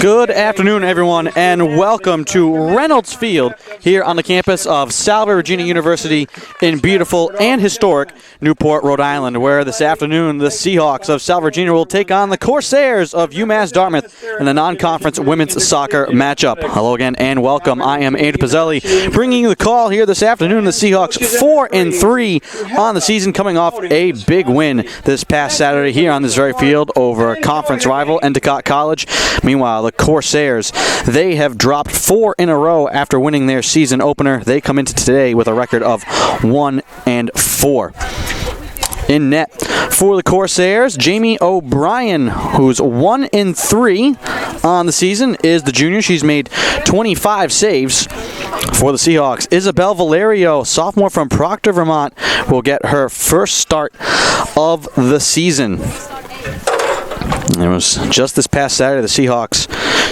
Good afternoon, everyone, and welcome to Reynolds Field here on the campus of Salve Regina University in beautiful and historic Newport, Rhode Island, where this afternoon the Seahawks of Salve Regina will take on the Corsairs of UMass Dartmouth in the non-conference women's soccer matchup. Hello again and welcome. I am Andrew Pizzelli bringing you the call here this afternoon. The Seahawks 4-3 on the season, coming off a big win this past Saturday here on this very field over conference rival Endicott College. Meanwhile, the Corsairs, they have dropped 4 in a row after winning their season opener. They come into today with a record of 1-4. In net for the Corsairs, Jamie O'Brien, who's 1-3 on the season, is the junior. She's made 25 saves. For the Seahawks, Isabel Valerio, sophomore from Proctor, Vermont, will get her first start of the season. It was just this past Saturday the Seahawks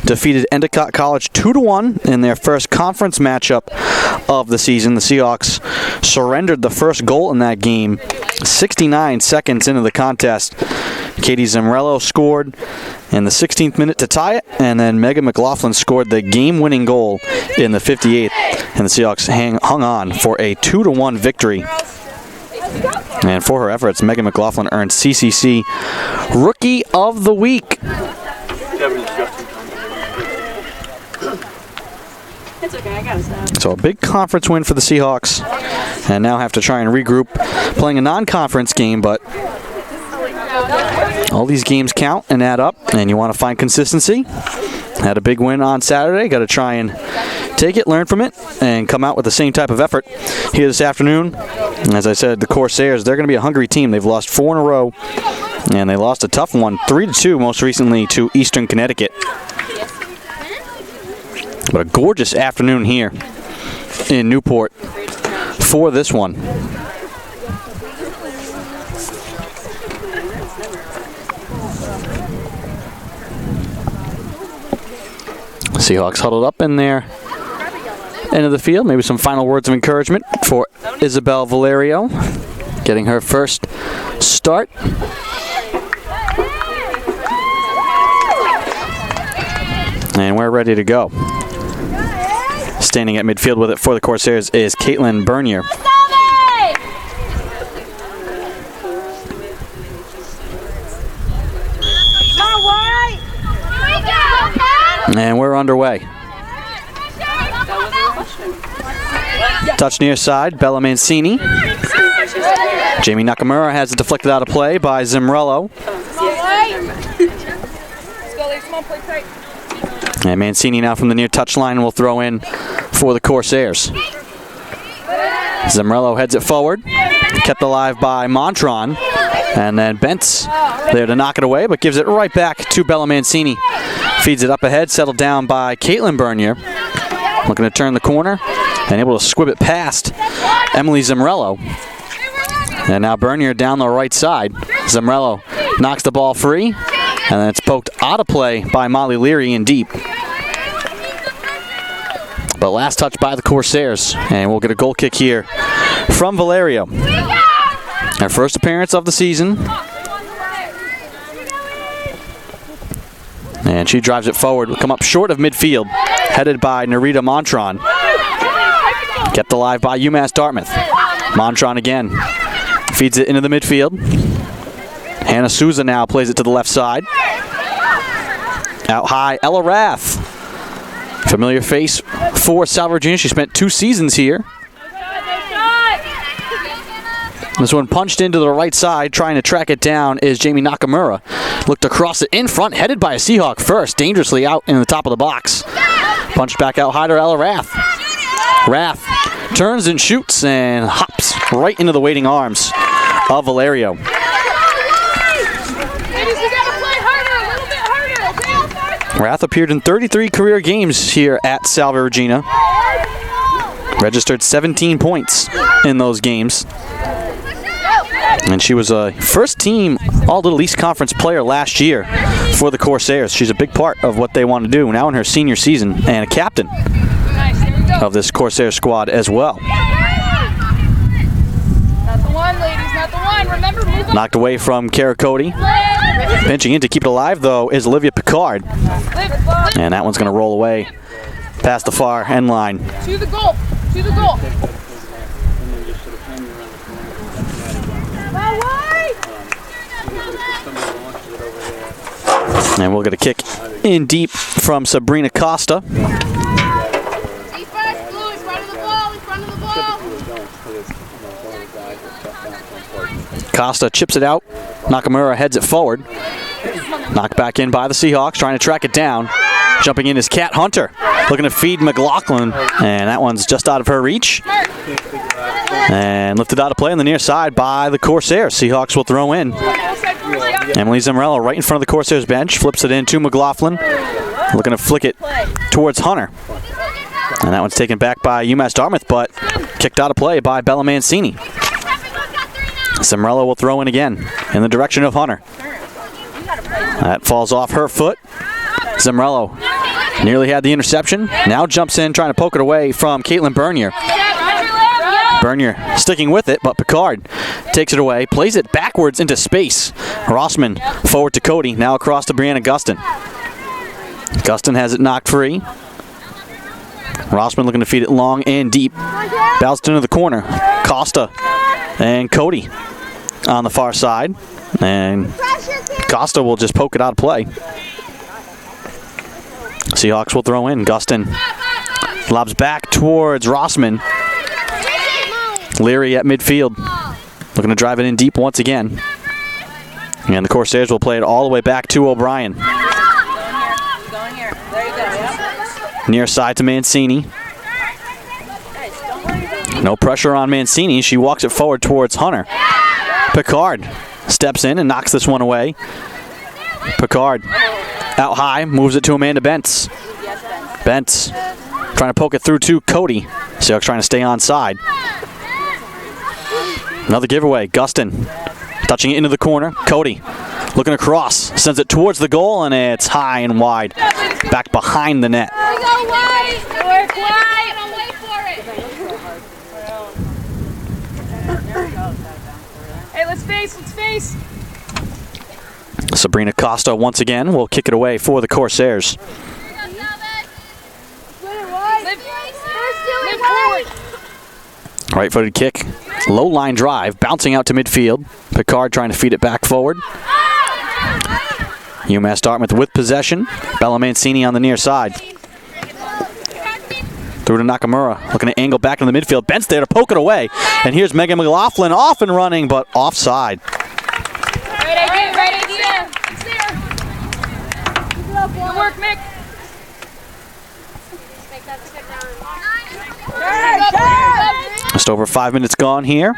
defeated Endicott College 2-1 in their first conference matchup of the season. The Seahawks surrendered the first goal in that game 69 seconds into the contest. Katie Zimrello scored in the 16th minute to tie it, and then Megan McLaughlin scored the game-winning goal in the 58th, and the Seahawks hung on for a 2-1 victory. And for her efforts, Megan McLaughlin earned CCC Rookie of the Week. It's okay, I gotta stop. So a big conference win for the Seahawks, and now have to try and regroup playing a non-conference game, but all these games count and add up, and you want to find consistency. Had a big win on Saturday. Got to try and take it, learn from it, and come out with the same type of effort here this afternoon. As I said, the Corsairs, they're going to be a hungry team. They've lost 4 in a row, and they lost a tough one, 3-2 most recently to Eastern Connecticut. But a gorgeous afternoon here in Newport for this one. Seahawks huddled up in their end of the field. Maybe some final words of encouragement for Isabel Valerio, getting her first start. And we're ready to go. Standing at midfield with it for the Corsairs is Caitlin Bernier. And we're underway. Touch near side, Bella Mancini. Jamie Nakamura has it deflected out of play by Zimrello. And Mancini now from the near touchline will throw in for the Corsairs. Zimrello heads it forward, kept alive by Montron, and then Bentz there to knock it away, but gives it right back to Bella Mancini. Feeds it up ahead, settled down by Caitlin Bernier. Looking to turn the corner and able to squib it past Emily Zimrello. And now Bernier down the right side. Zimrello knocks the ball free, and then it's poked out of play by Molly Leary in deep. But last touch by the Corsairs, and we'll get a goal kick here from Valerio. Her first appearance of the season. And she drives it forward. Will come up short of midfield, headed by Narita Montron. Kept alive by UMass Dartmouth. Montron again. Feeds it into the midfield. Hannah Souza now plays it to the left side. Out high, Ella Rath. Familiar face for Salve Regina. She spent 2 seasons here. This one punched into the right side, trying to track it down is Jamie Nakamura. Looked across it in front, headed by a Seahawk first, dangerously out in the top of the box. Punched back out high to Ella Rath. Rath turns and shoots and hops right into the waiting arms of Valerio. Rath appeared in 33 career games here at Salve Regina. Registered 17 points in those games. And she was a first-team All-Little East Conference player last year for the Corsairs. She's a big part of what they want to do now in her senior season, and a captain of this Corsair squad as well. Not the one, ladies, not the one. Knocked away from Kara Cody. Pinching in to keep it alive, though, is Olivia Picard. And that one's going to roll away past the far end line. To the goal. To the goal. And we'll get a kick in deep from Sabrina Costa. Costa chips it out. Nakamura heads it forward. Knocked back in by the Seahawks, trying to track it down. Jumping in is Kat Hunter, looking to feed McLaughlin, and that one's just out of her reach. And lifted out of play on the near side by the Corsairs. Seahawks will throw in. Emily Zamorello right in front of the Corsairs bench, flips it in to McLaughlin, looking to flick it towards Hunter. And that one's taken back by UMass Dartmouth, but kicked out of play by Bella Mancini. Zamorello will throw in again in the direction of Hunter. That falls off her foot. Zamorello nearly had the interception. Now jumps in, trying to poke it away from Caitlin Bernier. Bernier sticking with it, but Picard takes it away, plays it backwards into space. Rossman forward to Cody, now across to Brianna Gustin. Gustin has it knocked free. Rossman looking to feed it long and deep. Bounced into the corner. Costa and Cody on the far side. And Costa will just poke it out of play. Seahawks will throw in. Gustin lobs back towards Rossman. Leary at midfield, looking to drive it in deep once again. And the Corsairs will play it all the way back to O'Brien. Near side to Mancini. No pressure on Mancini. She walks it forward towards Hunter. Picard steps in and knocks this one away. Picard out high, moves it to Amanda Bentz. Bentz trying to poke it through to Cody. Seahawks trying to stay onside. Another giveaway. Gustin touching it into the corner. Cody looking across, sends it towards the goal, and it's high and wide. Back behind the net. Hey, let's face. Sabrina Costa once again will kick it away for the Corsairs. Right-footed kick. Low line drive, bouncing out to midfield. Picard trying to feed it back forward. UMass Dartmouth with possession. Bella Mancini on the near side. Through to Nakamura, looking to angle back into the midfield. Bent's there to poke it away. And here's Megan McLaughlin off and running, but offside. Right idea. It's there. Good work, Mick. Just over 5 minutes gone here.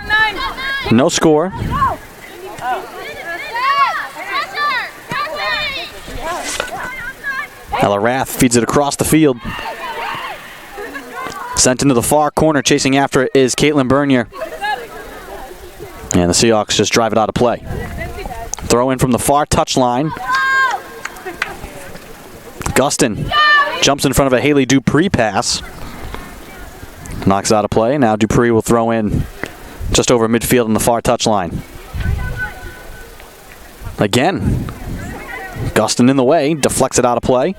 No score. Ella Rath feeds it across the field. Sent into the far corner, chasing after it is Caitlin Bernier. And the Seahawks just drive it out of play. Throw in from the far touchline. Gustin jumps in front of a Haley Dupree pass. Knocks out of play. Now Dupree will throw in just over midfield on the far touchline. Again, Gustin in the way, deflects it out of play.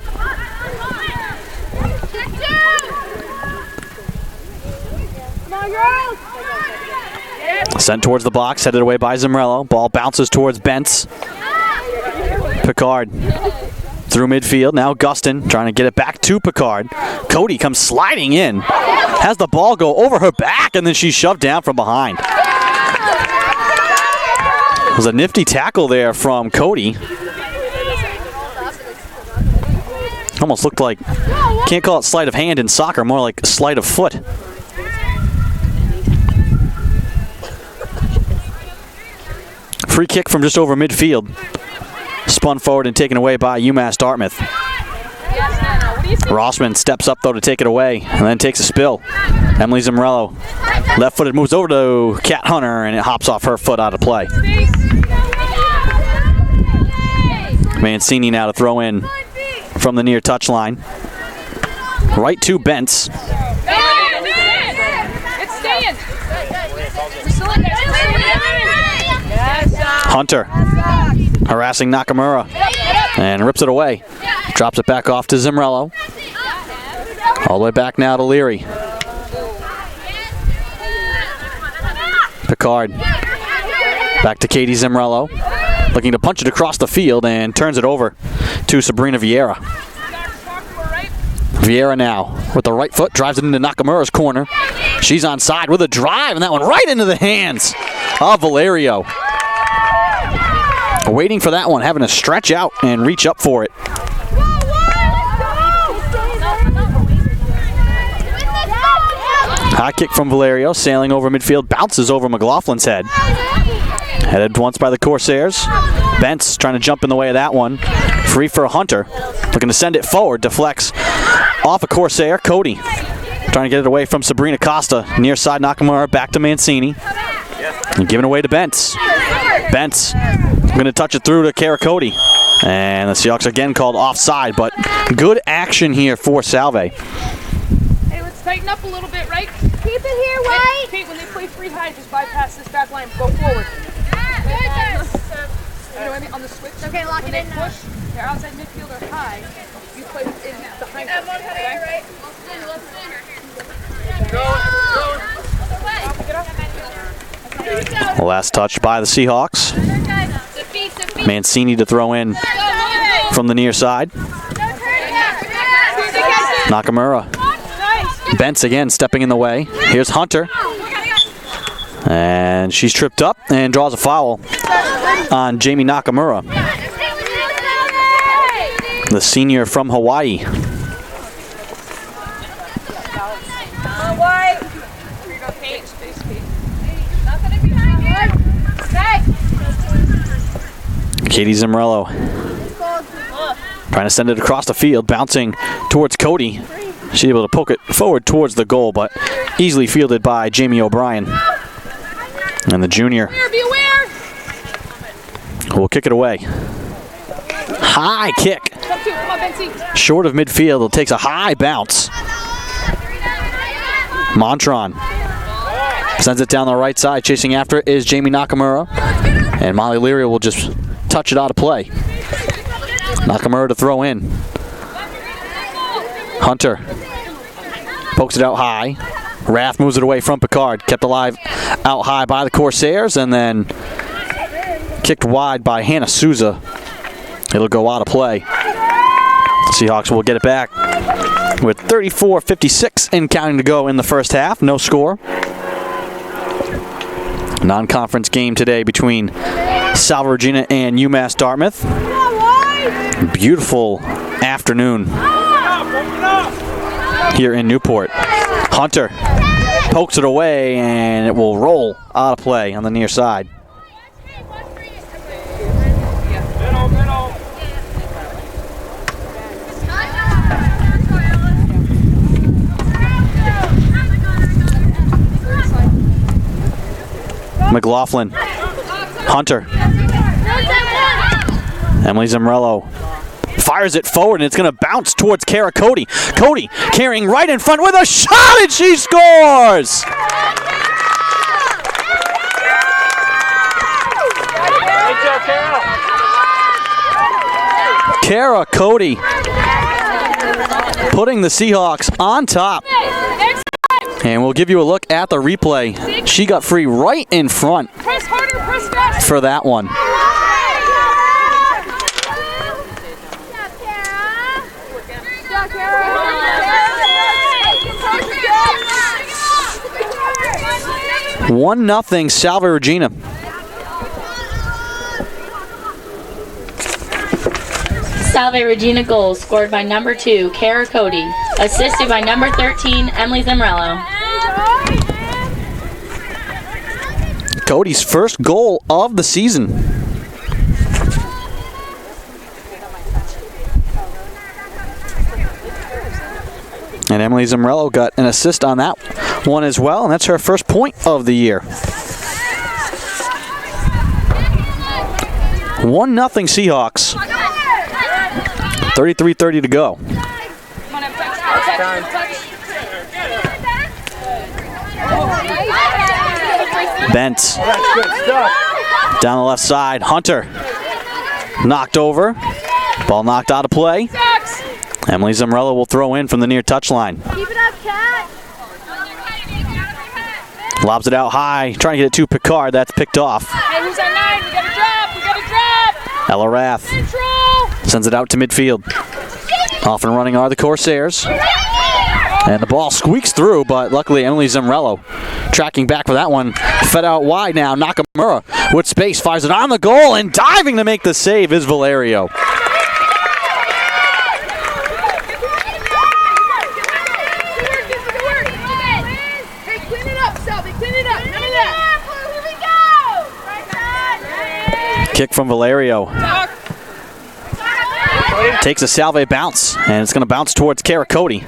Sent towards the box, headed away by Zamorello. Ball bounces towards Bentz. Picard through midfield. Now Gustin trying to get it back to Picard. Cody comes sliding in. Has the ball go over her back, and then she's shoved down from behind. It was a nifty tackle there from Cody. Almost looked like, can't call it sleight of hand in soccer, more like sleight of foot. Free kick from just over midfield. Spun forward and taken away by UMass Dartmouth. Rossman steps up, though, to take it away, and then takes a spill. Emily Zamorello, left-footed, moves over to Kat Hunter, and it hops off her foot out of play. Mancini now to throw in from the near touchline. Right to Bentz. It's staying. Hunter harassing Nakamura and rips it away. Drops it back off to Zimrello. All the way back now to Leary. Picard. Back to Katie Zimrello. Looking to punch it across the field and turns it over to Sabrina Vieira. Vieira now with the right foot drives it into Nakamura's corner. She's onside with a drive, and that one right into the hands of Valerio. Waiting for that one, having to stretch out and reach up for it. High kick from Valerio, sailing over midfield, bounces over McLaughlin's head. Headed once by the Corsairs. Bentz trying to jump in the way of that one. Free for Hunter. Looking to send it forward, deflects off a Corsair. Cody trying to get it away from Sabrina Costa. Near side Nakamura, back to Mancini. And giving away to Bentz. Bentz going to touch it through to Kara Cody. And the Seahawks again called offside, but good action here for Salve. Hey, let's tighten up a little bit, right? Keep it here, White. Kate, when they play free high, just bypass this back line. Go forward. You know what I mean? On the switch. Okay, lock it in now. Push, they're outside midfield or high. You play in behind them. Okay? Last touch by the Seahawks. Mancini to throw in from the near side. Nakamura. Bentz again stepping in the way. Here's Hunter. And she's tripped up and draws a foul on Jamie Nakamura, the senior from Hawaii. Katie Zimrello trying to send it across the field, bouncing towards Cody. She's able to poke it forward towards the goal, but easily fielded by Jamie O'Brien. And the junior will kick it away. High kick. Short of midfield, it takes a high bounce. Montron sends it down the right side. Chasing after it is Jamie Nakamura. And Molly Leary will just touch it out of play. Nakamura to throw in. Hunter pokes it out high. Rath moves it away from Picard. Kept alive out high by the Corsairs, and then kicked wide by Hannah Souza. It'll go out of play. Seahawks will get it back with 34:56 and counting to go in the first half. No score. Non-conference game today between Salve Regina and UMass Dartmouth. Beautiful afternoon here in Newport. Hunter pokes it away, and it will roll out of play on the near side. McLaughlin. Hunter. Emily Zimrello fires it forward, and it's going to bounce towards Kara Cody. Cody carrying right in front with a shot, and she scores! Kara Cody putting the Seahawks on top. And we'll give you a look at the replay. She got free right in front for that one. One nothing Salve Regina. Salve Regina goals scored by number 2, Kara Cody. Assisted by number 13, Emily Zimrello. Cody's first goal of the season. And Emily Zimrello got an assist on that one as well, and that's her first point of the year. 1-0 Seahawks. 33:30 to go. Bentz Down the left side, Hunter. Knocked over. Ball knocked out of play. Emily Zimrello will throw in from the near touchline. Keep it up, Cat. Lobs it out high, trying to get it to Picard. That's picked off. Hey, who's on 9? We got a drop. We got a drop. Ella Rath sends it out to midfield. Off and running are the Corsairs. And the ball squeaks through, but luckily Emily Zimrello tracking back for that one. Fed out wide now. Nakamura with space fires it on the goal, and diving to make the save is Valerio. Hey, clean it up, Salve. Clean it up. None of that. Kick from Valerio. Takes a Salve bounce, and it's going to bounce towards Caracoti.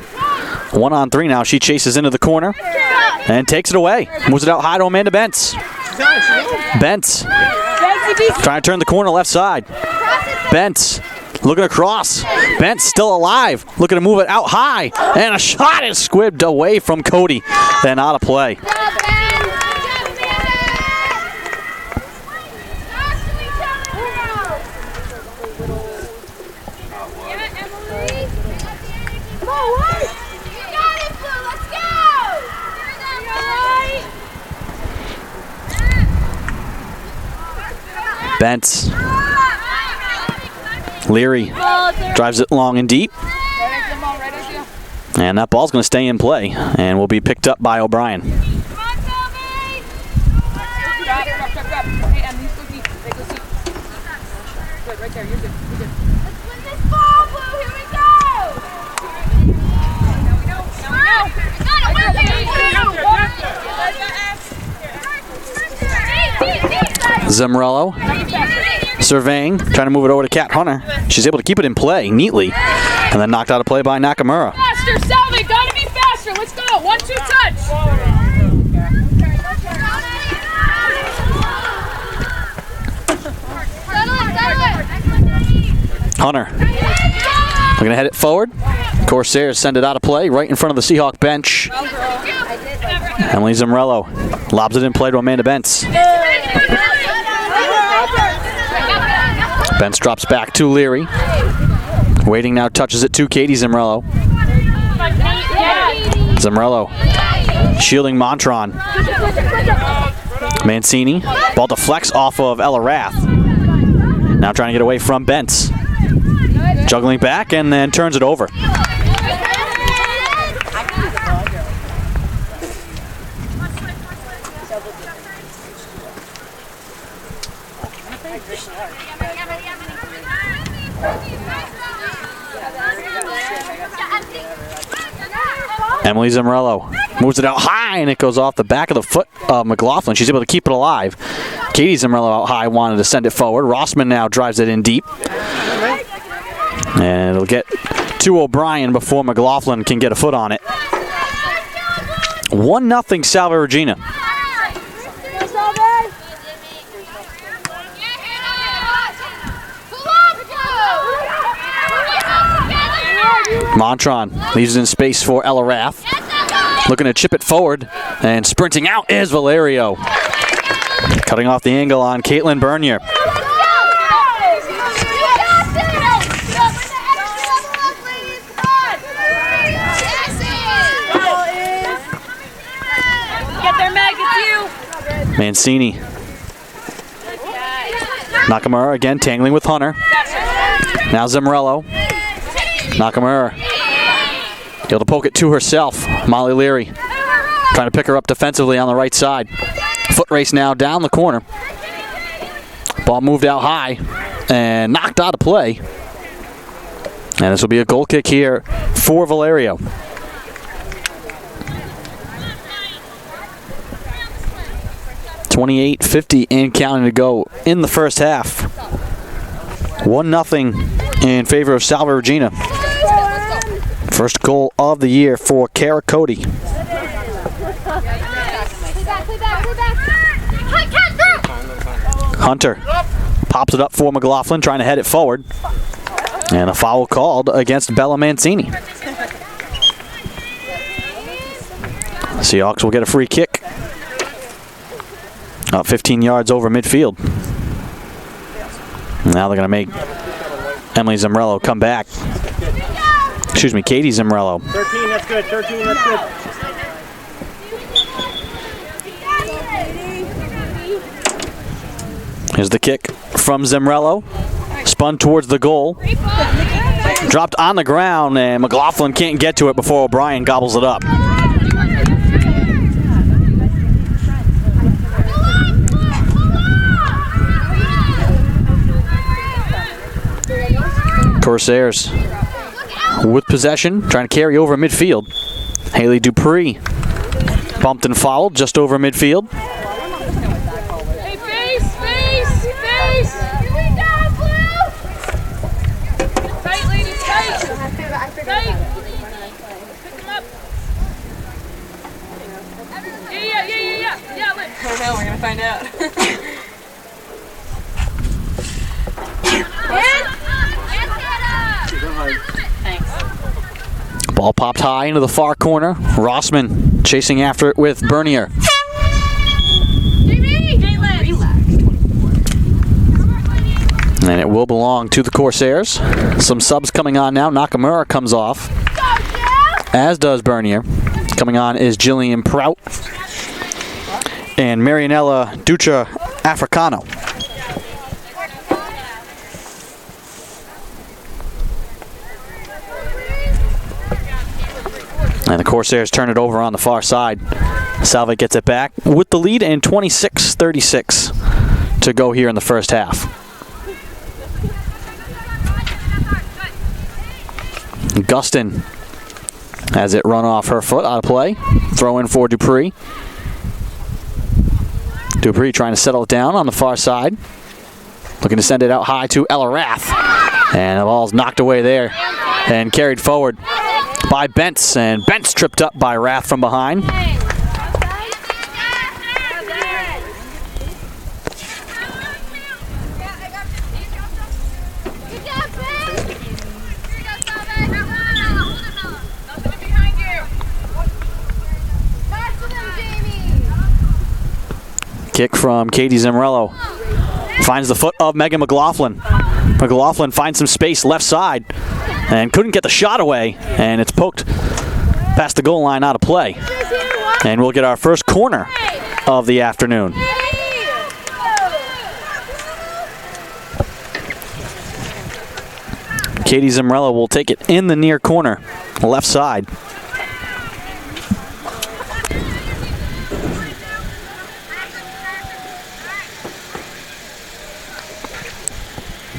1-on-3 now. She chases into the corner and takes it away. Moves it out high to Amanda Bentz. Bentz trying to turn the corner left side. Bentz looking across. Bentz still alive. Looking to move it out high. And a shot is squibbed away from Cody. Then out of play. Bentz. Leary drives it long and deep. And that ball's going to stay in play and will be picked up by O'Brien. Zimrello surveying, trying to move it over to Kat Hunter. She's able to keep it in play neatly, and then knocked out of play by Nakamura. Faster, Salve, gotta be faster. Let's go. 1-2 touch. Hunter. We're going to head it forward. Corsairs send it out of play right in front of the Seahawk bench. Emily Zimrello lobs it in play to Amanda Bentz. Bentz drops back to Leary. Waiting now, touches it to Katie Zimrello. Zimrello shielding Montron. Mancini, ball deflects off of Ella Rath. Now trying to get away from Bentz. Juggling back and then turns it over. Emily Zimrello moves it out high, and it goes off the back of the foot of McLaughlin. She's able to keep it alive. Katie Zimrello out high wanted to send it forward. Rossman now drives it in deep. And it'll get to O'Brien before McLaughlin can get a foot on it. 1-0 Salve Regina. Montron leaves it in space for Ella Rath. Looking to chip it forward, and sprinting out is Valerio. Cutting off the angle on Caitlin Bernier. Mancini. Nakamura again tangling with Hunter. Now Zimrello. Nakamura able to poke it to herself. Molly Leary trying to pick her up defensively on the right side. Foot race now down the corner. Ball moved out high and knocked out of play. And this will be a goal kick here for Valerio. .58:50 and counting to go in the first half. 1-0 in favor of Salve Regina. First goal of the year for Kara Cody. Hunter pops it up for McLaughlin, trying to head it forward. And a foul called against Bella Mancini. Seahawks will get a free kick. About 15 yards over midfield. Now they're going to make Emily Zimrello come back. Excuse me, Katie Zimrello. 13, that's good. 13, that's good. Here's the kick from Zimrello. Spun towards the goal. Dropped on the ground, and McLaughlin can't get to it before O'Brien gobbles it up. Corsairs with possession, trying to carry over midfield. Haley Dupree bumped and fouled just over midfield. Hey, face! Here we go, Blue! Tight, ladies, tight! Tight! Pick them up. Yeah, Liz. I don't know, we're gonna find out. Thanks. Ball popped high into the far corner. Rossman chasing after it with Bernier. And it will belong to the Corsairs. Some subs coming on now. Nakamura comes off, as does Bernier. Coming on is Jillian Prout and Marianella Ducha Africano. And the Corsairs turn it over on the far side. Salve gets it back with the lead and 26-36 to go here in the first half. Gustin has it run off her foot out of play. Throw in for Dupree. Dupree trying to settle it down on the far side. Looking to send it out high to Ella Rath. And the ball's knocked away there and carried forward by Bentz, and Bentz tripped up by Rath from behind. Kick from Katie Zimrello. Finds the foot of Megan McLaughlin. McLaughlin finds some space left side and couldn't get the shot away, and it's poked past the goal line out of play. And we'll get our first corner of the afternoon. Katie Zimrello will take it in the near corner, left side.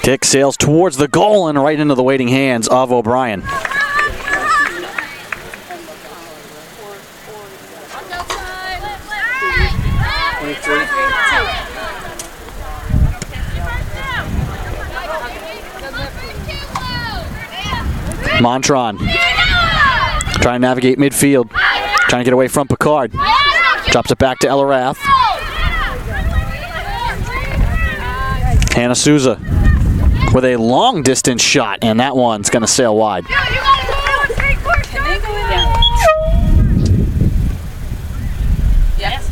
Kick sails towards the goal and right into the waiting hands of O'Brien. Montron trying to navigate midfield, trying to get away from Picard. Drops it back to Ella Rath. Hannah Souza with a long distance shot, and that one's going to sail wide. Yes.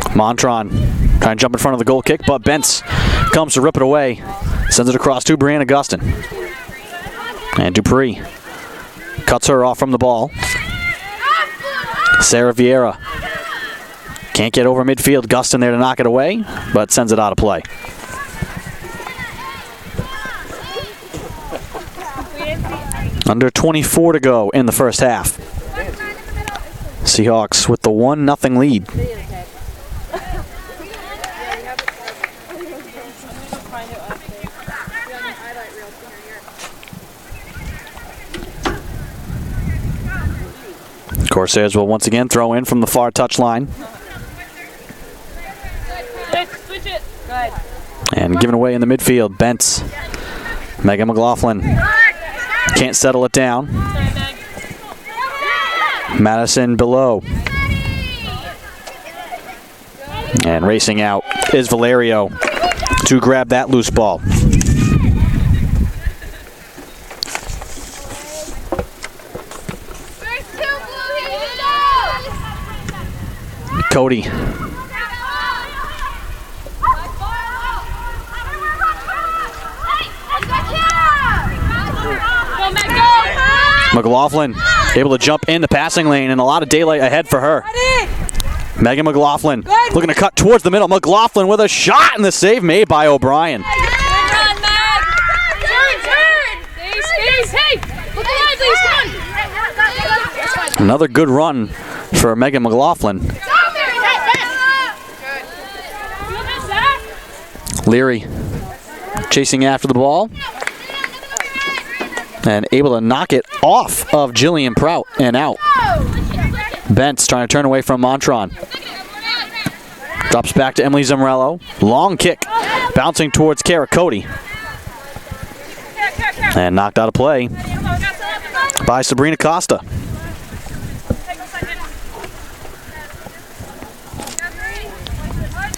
Montron trying to jump in front of the goal kick, but Bentz comes to rip it away. Sends it across to Brianna Gustin. And Dupree cuts her off from the ball. Sarah Vieira can't get over midfield. Gustin there to knock it away, but sends it out of play. Under 24 to go in the first half. Seahawks with the 1-0 lead. Corsairs will once again throw in from the far touchline. Switch it. Good. And given away in the midfield, Bentz. Megan McLaughlin can't settle it down. Madison below. And racing out is Valerio to grab that loose ball. Cody. McLaughlin able to jump in the passing lane, and a lot of daylight ahead for her. Megan McLaughlin looking to cut towards the middle. McLaughlin with a shot, and the save made by O'Brien. Another good run for Megan McLaughlin. Leary chasing after the ball and able to knock it off of Jillian Prout and out. Bentz trying to turn away from Montron. Drops back to Emily Zamrello. Long kick bouncing towards Kara Cody. And knocked out of play by Sabrina Costa.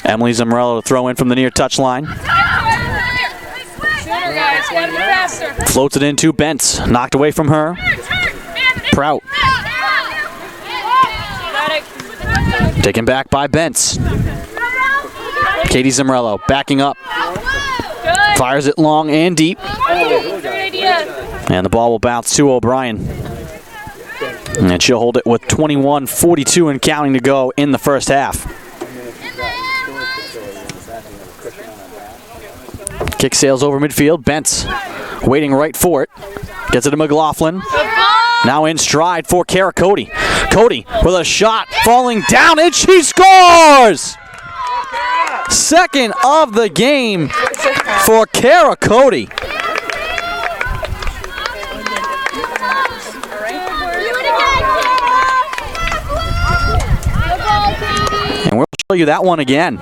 Emily Zamrello to throw in from the near touchline. Floats it into Bentz. Knocked away from her. Prout. Taken back by Bentz. Katie Zamrello backing up. Fires it long and deep. And the ball will bounce to O'Brien. And she'll hold it with 21:42 and counting to go in the first half. Kick sails over midfield. Bentz waiting right for it. Gets it to McLaughlin. Now in stride for Kara Cody. Cody with a shot falling down, and she scores! Second of the game for Kara Cody. And we'll show you that one again.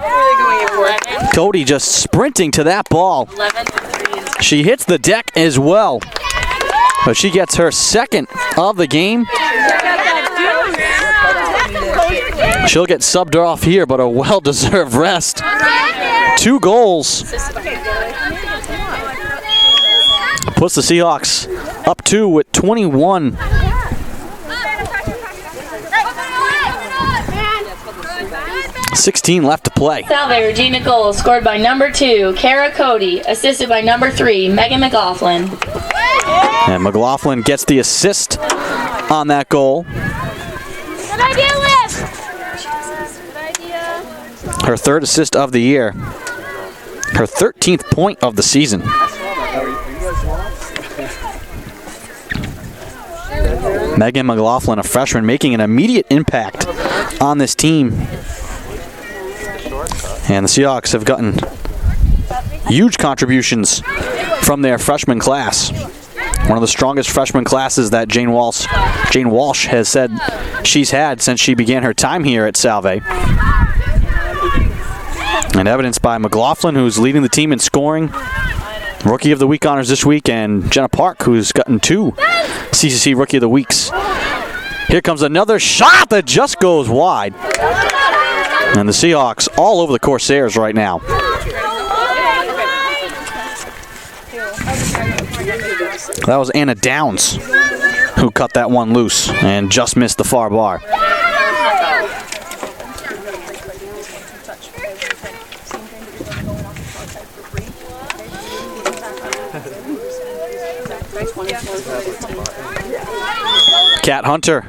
Cody just sprinting to that ball. She hits the deck as well, but she gets her second of the game. She'll get subbed off here, but a well-deserved rest. 2 goals. Puts the Seahawks up 2 with 21. .16 left to play. Salve Regina goal scored by number 2, Kara Cody, assisted by number 3, Megan McLaughlin. And McLaughlin gets the assist on that goal. Good idea, Liv! Her 3rd assist of the year. Her 13th point of the season. Megan McLaughlin, a freshman, making an immediate impact on this team. And the Seahawks have gotten huge contributions from their freshman class. One of the strongest freshman classes that Jane Walsh has said she's had since she began her time here at Salve. And evidenced by McLaughlin, who's leading the team in scoring. Rookie of the Week honors this week, and Jenna Park, who's gotten 2 CCC Rookie of the Weeks. Here comes another shot that just goes wide. And the Seahawks all over the Corsairs right now. That was Anna Downs who cut that one loose and just missed the far bar. Kat Hunter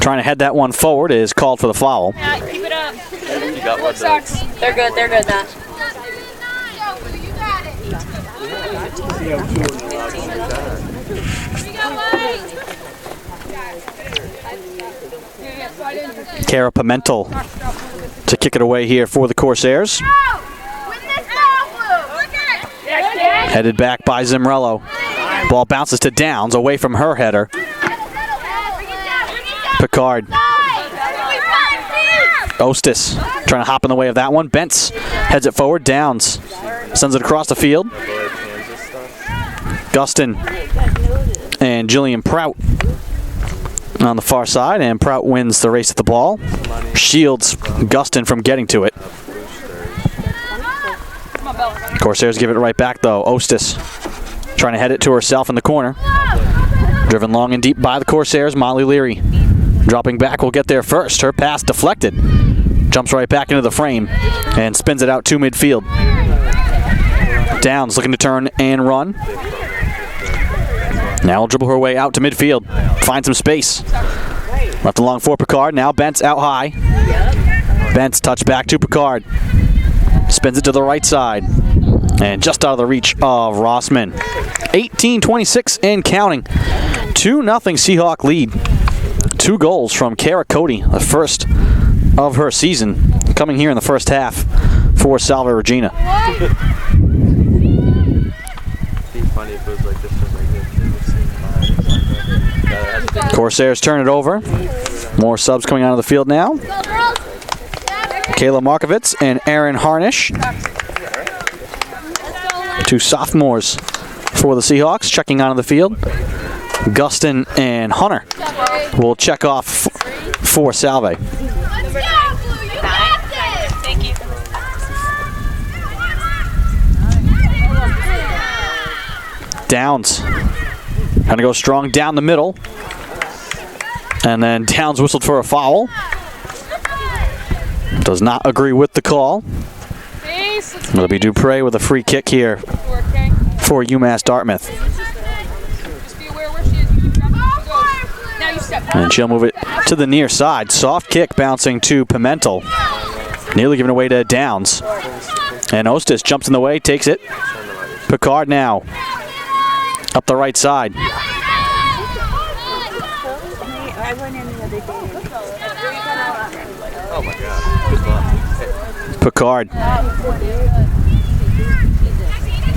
trying to head that one forward is called for the foul. Yeah, keep it up. You got one. They're good, Matt. Kara Pimentel to kick it away here for the Corsairs. Headed back by Zamrello. Ball bounces to Downs, away from her header. Picard. Ostis trying to hop in the way of that one. Bentz heads it forward. Downs sends it across the field. Gustin and Jillian Prout on the far side, and Prout wins the race at the ball. Shields Gustin from getting to it. Corsairs give it right back, though. Ostis trying to head it to herself in the corner. Driven long and deep by the Corsairs. Molly Leary dropping back will get there first. Her pass deflected. Jumps right back into the frame and spins it out to midfield. Downs looking to turn and run. Now will dribble her way out to midfield. Find some space. Left along for Picard. Now Bentz out high. Bentz touch back to Picard. Spins it to the right side. And just out of the reach of Rossman. 18-26 and counting. 2-0 Seahawk lead. 2 goals from Kara Cody, the first of her season, coming here in the first half for Salve Regina. Corsairs turn it over. More subs coming out of the field now. Kayla Markovitz and Aaron Harnish. 2 sophomores for the Seahawks checking onto the field. Gustin and Hunter will check off for Salve. Thank you. Downs going to go strong down the middle. And then Downs whistled for a foul. Does not agree with the call. It'll be Dupre with a free kick here for UMass Dartmouth. And she'll move it to the near side. Soft kick bouncing to Pimentel. Nearly given away to Downs. And Ostis jumps in the way, takes it. Picard now. Up the right side. Oh my God. Picard.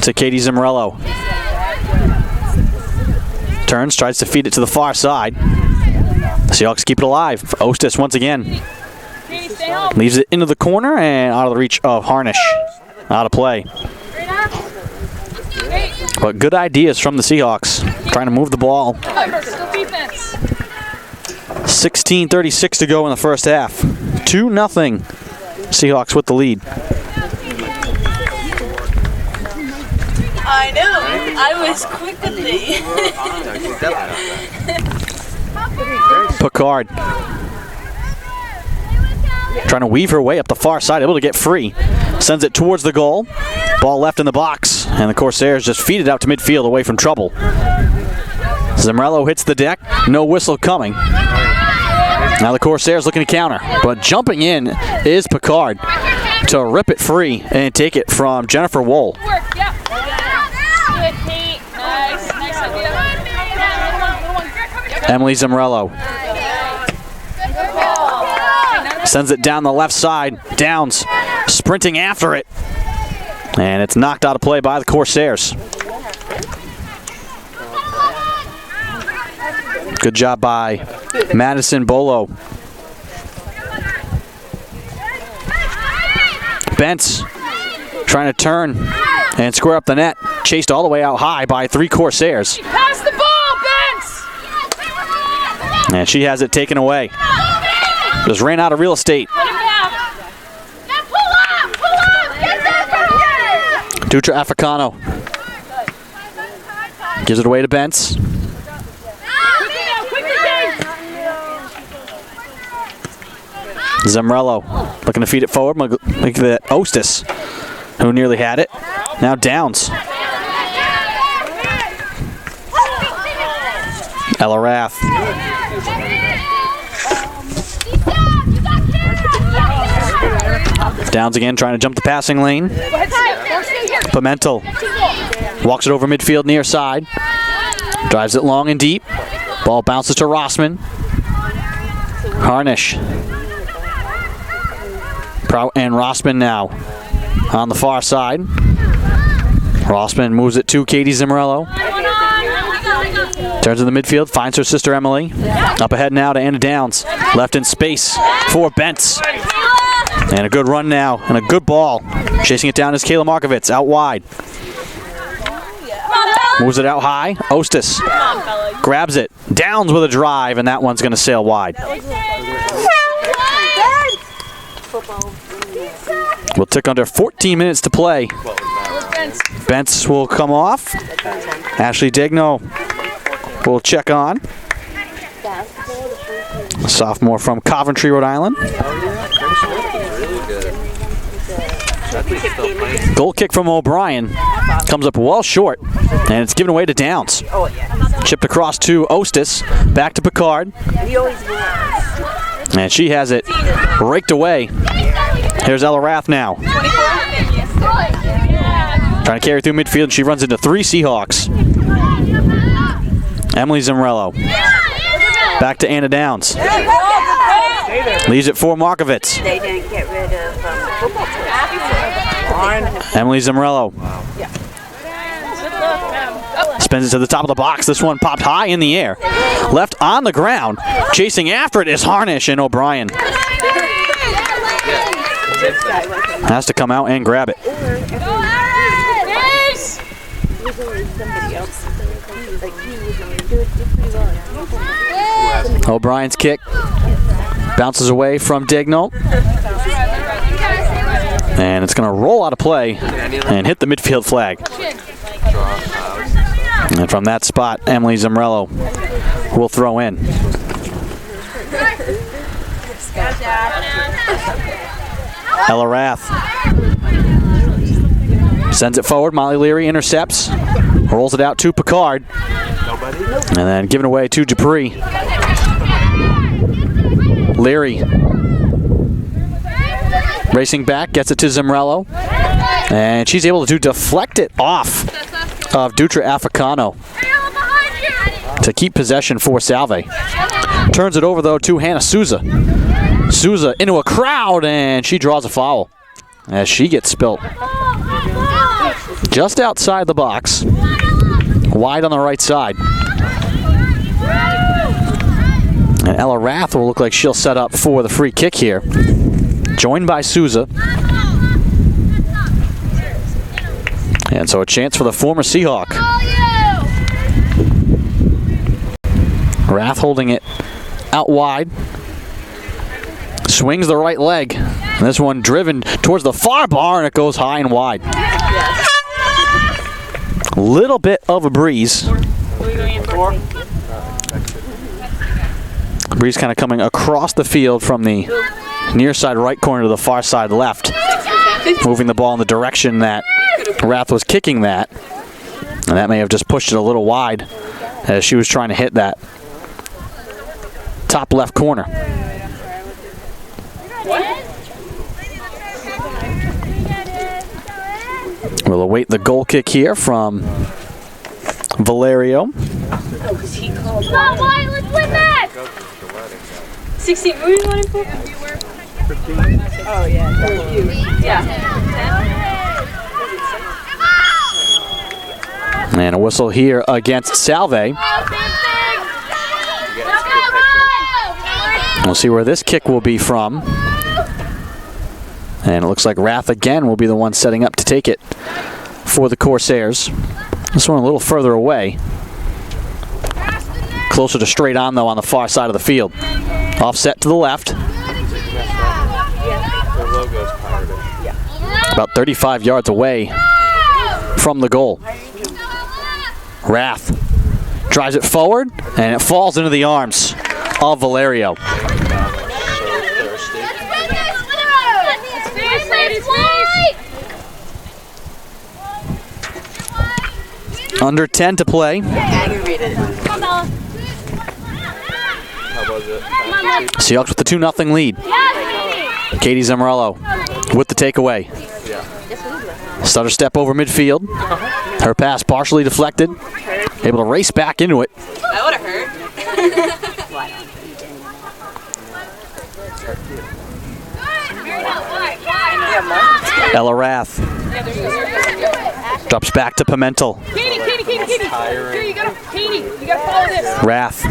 To Katie Zimmerello. Turns, tries to feed it to the far side. The Seahawks keep it alive. Ostis once again. Leaves it into the corner and out of the reach of Harnish. Out of play. But good ideas from the Seahawks. Trying to move the ball. 16:36 to go in the first half. 2-0. Seahawks with the lead. I know. I was quick with it. Picard. Trying to weave her way up the far side, able to get free. Sends it towards the goal. Ball left in the box, and the Corsairs just feed it out to midfield away from trouble. Zimmerello hits the deck, no whistle coming. Now the Corsairs looking to counter, but jumping in is Picard to rip it free and take it from Jennifer Wool. Emily Zimmerello sends it down the left side. Downs sprinting after it. And it's knocked out of play by the Corsairs. Good job by Madison Bolo. Bentz trying to turn and square up the net. Chased all the way out high by 3 Corsairs. Pass the ball, Bentz! And she has it taken away. Just ran out of real estate. Dutra Africano gives it away to Bentz. Zimmerello looking to feed it forward. Look at that Ostis, who nearly had it. Now Downs. Ella Rath. Downs again trying to jump the passing lane. Pimentel walks it over midfield near side. Drives it long and deep. Ball bounces to Rossman. Harnish. And Rossman now on the far side. Rossman moves it to Katie Zimmerello. Turns to the midfield, finds her sister Emily. Up ahead now to Anna Downs. Left in space for Bentz. And a good run now, and a good ball. Chasing it down is Kayla Markovitz, out wide. Moves it out high. Ostis grabs it. Downs with a drive, and that one's going to sail wide. We'll tick under 14 minutes to play Bentz will come off. Ashley Digno will check on. Sophomore from Coventry, Rhode Island. Goal kick from O'Brien. Comes up well short, and it's given away to Downs. Chipped across to Ostis. Back to Picard. And she has it raked away. Here's Ella Rath now. Trying to carry through midfield. She runs into 3 Seahawks. Emily Zimrello. Back to Anna Downs. Leaves it for Markovitz. They didn't get rid of football team. Emily Zimrello. Spins it to the top of the box. This one popped high in the air. Left on the ground. Chasing after it is Harnish, and O'Brien has to come out and grab it. O'Brien's kick bounces away from Digno. And it's going to roll out of play and hit the midfield flag. And from that spot, Emily Zimrello will throw in. Ella Rath sends it forward. Molly Leary intercepts. Rolls it out to Picard. And then given away to Dupree. Leary racing back, gets it to Zimrello. And she's able to deflect it off of Dutra Africano to keep possession for Salve. Turns it over, though, to Hannah Souza. Souza into a crowd, and she draws a foul as she gets spilt just outside the box, wide on the right side. And Ella Rath will look like she'll set up for the free kick here, joined by Souza. And so a chance for the former Seahawk. Rath holding it out wide. Swings the right leg. And this one driven towards the far bar, and it goes high and wide. Little bit of a breeze. Breeze kind of coming across the field from the near side right corner to the far side left. Moving the ball in the direction that Rath was kicking that. And that may have just pushed it a little wide as she was trying to hit that top left corner. We'll await the goal kick here from Valerio. 16, what are you wanting for? Oh, yeah. And a whistle here against Salve. We'll see where this kick will be from. And it looks like Rath again will be the one setting up to take it for the Corsairs. This one a little further away. Closer to straight on, though, on the far side of the field. Offset to the left. About 35 yards away from the goal. Rath drives it forward, and it falls into the arms of Valerio. Under 10 to play. Seahawks with the 2-0 lead. Katie Zimrello with the takeaway. Stutter step over midfield. Her pass partially deflected. Able to race back into it. That would have hurt. Ella Rath drops back to Pimentel. Rath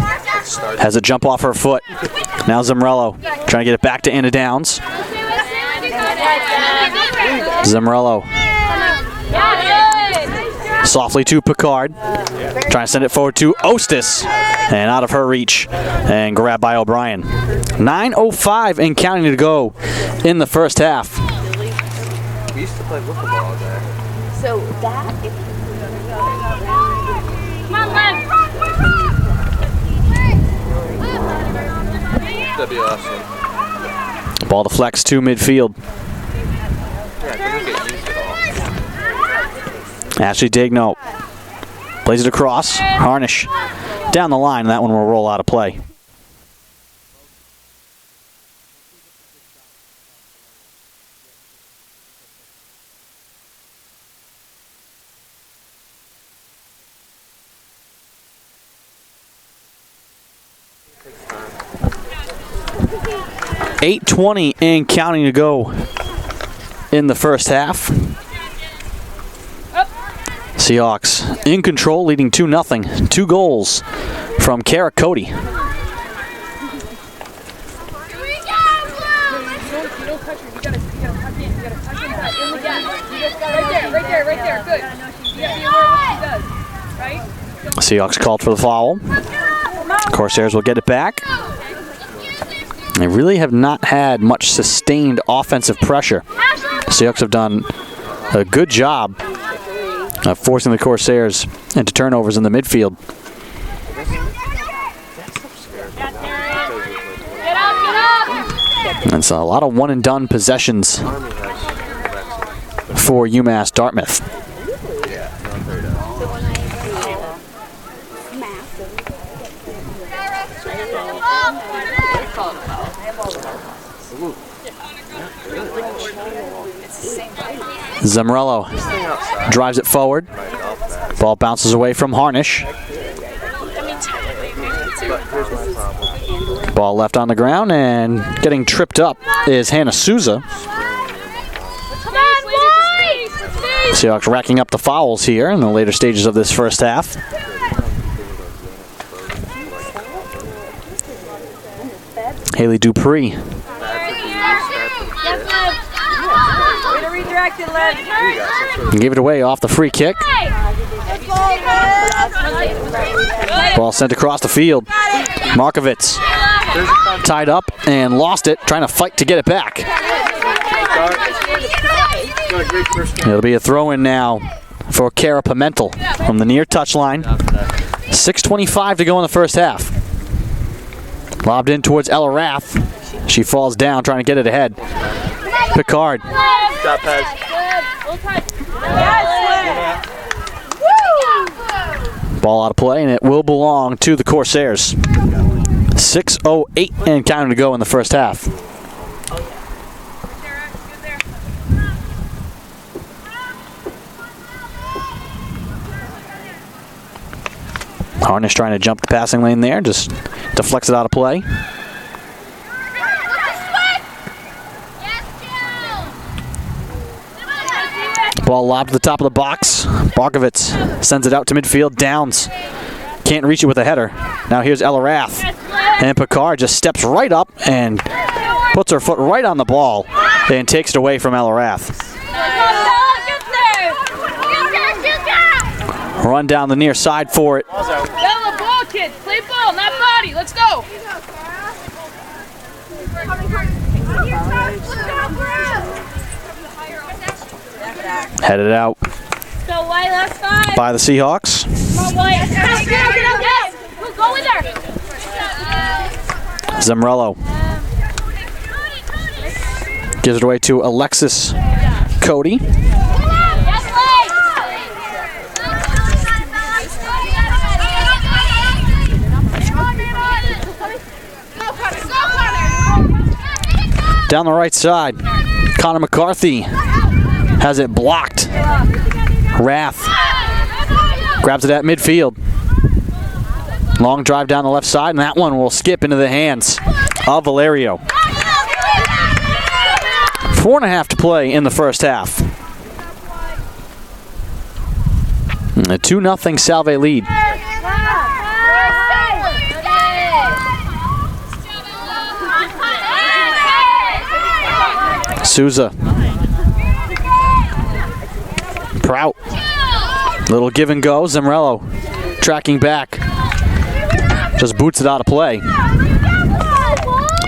has a jump off her foot. Now Zimrello trying to get it back to Anna Downs. Zimrello softly to Picard. Trying to send it forward to Ostis. And out of her reach. And grabbed by O'Brien. 9:05 and counting to go in the first half. We used to play wiffle ball all day. So that, if Come on, Lev. That'd be awesome. Ball deflects to midfield. Yeah, I couldn't get used at all. Ashley Digno plays it across. Harnish down the line, and that one will roll out of play. .8:20 and counting to go in the first half. Seahawks in control, leading 2-0. 2 goals from Kara Cody. You don't touch her. You gotta tuck in. You gotta tuck in tight. In the gap. Right there. Good. You gotta be aware of what she does. Right? Seahawks called for the foul. Corsairs will get it back. They really have not had much sustained offensive pressure. The Seahawks have done a good job of forcing the Corsairs into turnovers in the midfield. And it's a lot of one-and-done possessions for UMass Dartmouth. Zamrello drives it forward. Ball bounces away from Harnish. Ball left on the ground, and getting tripped up is Hannah Souza. Seahawks racking up the fouls here in the later stages of this first half. Haley Dupree gave it away off the free kick. Ball sent across the field. Markovitz tied up and lost it, trying to fight to get it back. It'll be a throw-in now for Kara Pimentel from the near touchline. 6:25 to go in the first half. Lobbed in towards Ella Rath. She falls down, trying to get it ahead. Picard. Stop pass. Ball out of play, and it will belong to the Corsairs. 6:08 and counting to go in the first half. Harnish trying to jump the passing lane there, just deflects it out of play. Ball lobbed to the top of the box. Barkovitz sends it out to midfield. Downs can't reach it with a header. Now here's Ella Rath. And Picard just steps right up and puts her foot right on the ball and takes it away from Ella Rath. Run down the near side for it. Bella, ball, kids. Play ball, not body. Let's go. Headed out Go White, last 5. by the Seahawks. Come on, White. Yes. Go in there. Zamrello gives it away to Alexis Cody. Down the right side, Connor McCarthy has it blocked. Rath grabs it at midfield. Long drive down the left side, and that one will skip into the hands of Valerio. 4.5 to play in the first half. A 2-0 Salve lead. Souza. Prout. Little give and go. Zamrello tracking back. Just boots it out of play.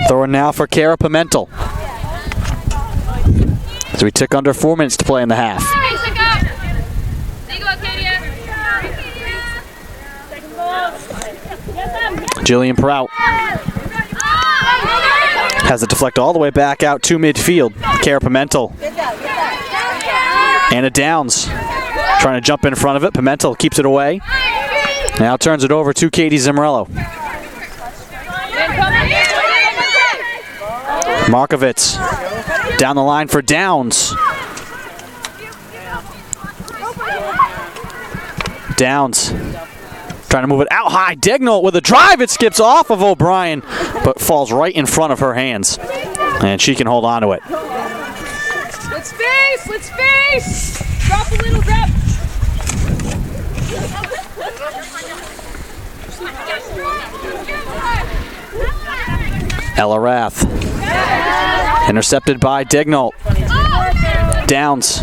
Throwing now for Kara Pimentel. As we tick under 4 minutes to play in the half. Jillian Prout has it deflect all the way back out to midfield. Kara Pimentel. Anna Downs trying to jump in front of it. Pimentel keeps it away. Now turns it over to Katie Zimmerello. Markovitz down the line for Downs. Downs trying to move it out high. Degnall with a drive. It skips off of O'Brien, but falls right in front of her hands. And she can hold on to it. Let's face! Let's face! Drop a little, drop. Ella Rath. Intercepted by Degnall. Downs.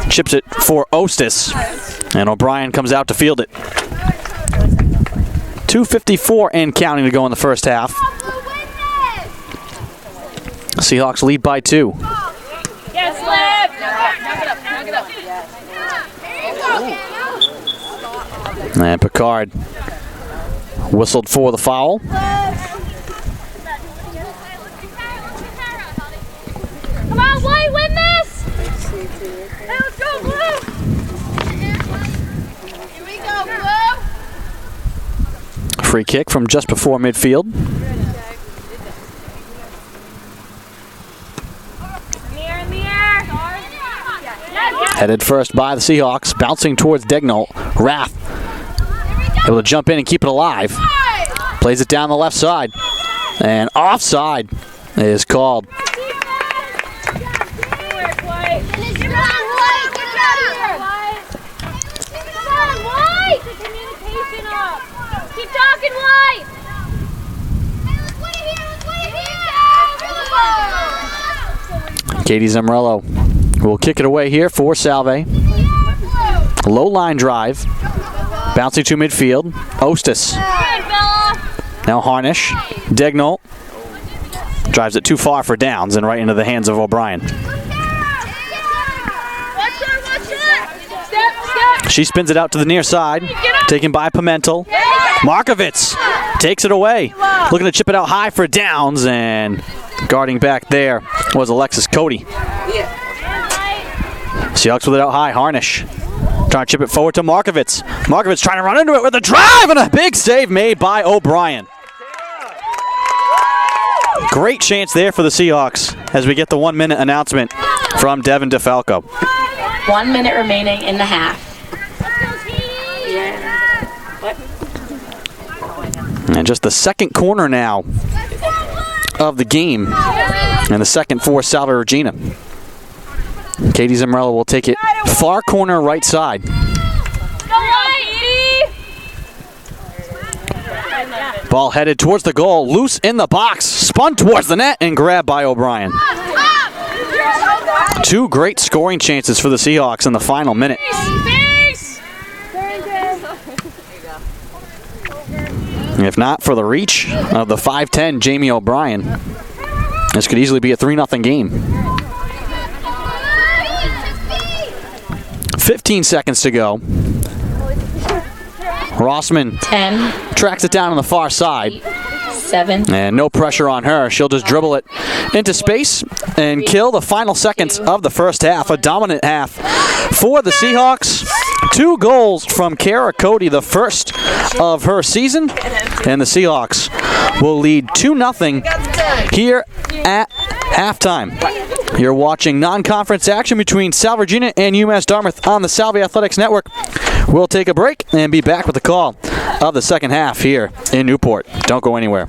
Chips it for Ostis. And O'Brien comes out to field it. 2:54 and counting to go in the first half. Seahawks lead by 2. Yes, Liv! Knock it up. And Picard whistled for the foul. Come on, White, win this! Hey, let's go, Blue! Here we go, Blue! Free kick from just before midfield. In the air! Headed first by the Seahawks, bouncing towards Degnall. Rath able to jump in and keep it alive. Plays it down the left side. And offside is called. Keep talking, White! Katie Zimmerello will kick it away here for Salve. Low line drive. Bouncing to midfield. Ostis. Now Harnish. Degnall. Drives it too far for Downs and right into the hands of O'Brien. She spins it out to the near side. Taken by Pimentel. Markovitz takes it away. Looking to chip it out high for Downs, and guarding back there was Alexis Cody. Seahawks with it out high. Harnish trying to chip it forward to Markovitz. Markovitz trying to run into it with a drive, and a big save made by O'Brien. Great chance there for the Seahawks as we get the 1 minute announcement from Devin DeFalco. 1 minute remaining in the half. And just the second corner now of the game, and the second for Salve Regina. Katie Zimmerello will take it far corner right side. Ball headed towards the goal, loose in the box, spun towards the net, and grabbed by O'Brien. 2 great scoring chances for the Seahawks in the final minute. If not for the reach of the 5'10" Jamie O'Brien, this could easily be a 3-0 game. 15 seconds to go. Rossman 10, tracks it down on the far side. 7, And no pressure on her. She'll just dribble it into space and kill the final seconds of the first half. A dominant half for the Seahawks. 2 goals from Kara Cody, the first of her season. And the Seahawks will lead 2-0 here at halftime. You're watching non-conference action between Salve Regina and UMass Dartmouth on the Salve Athletics Network. We'll take a break and be back with the call of the second half here in Newport. Don't go anywhere.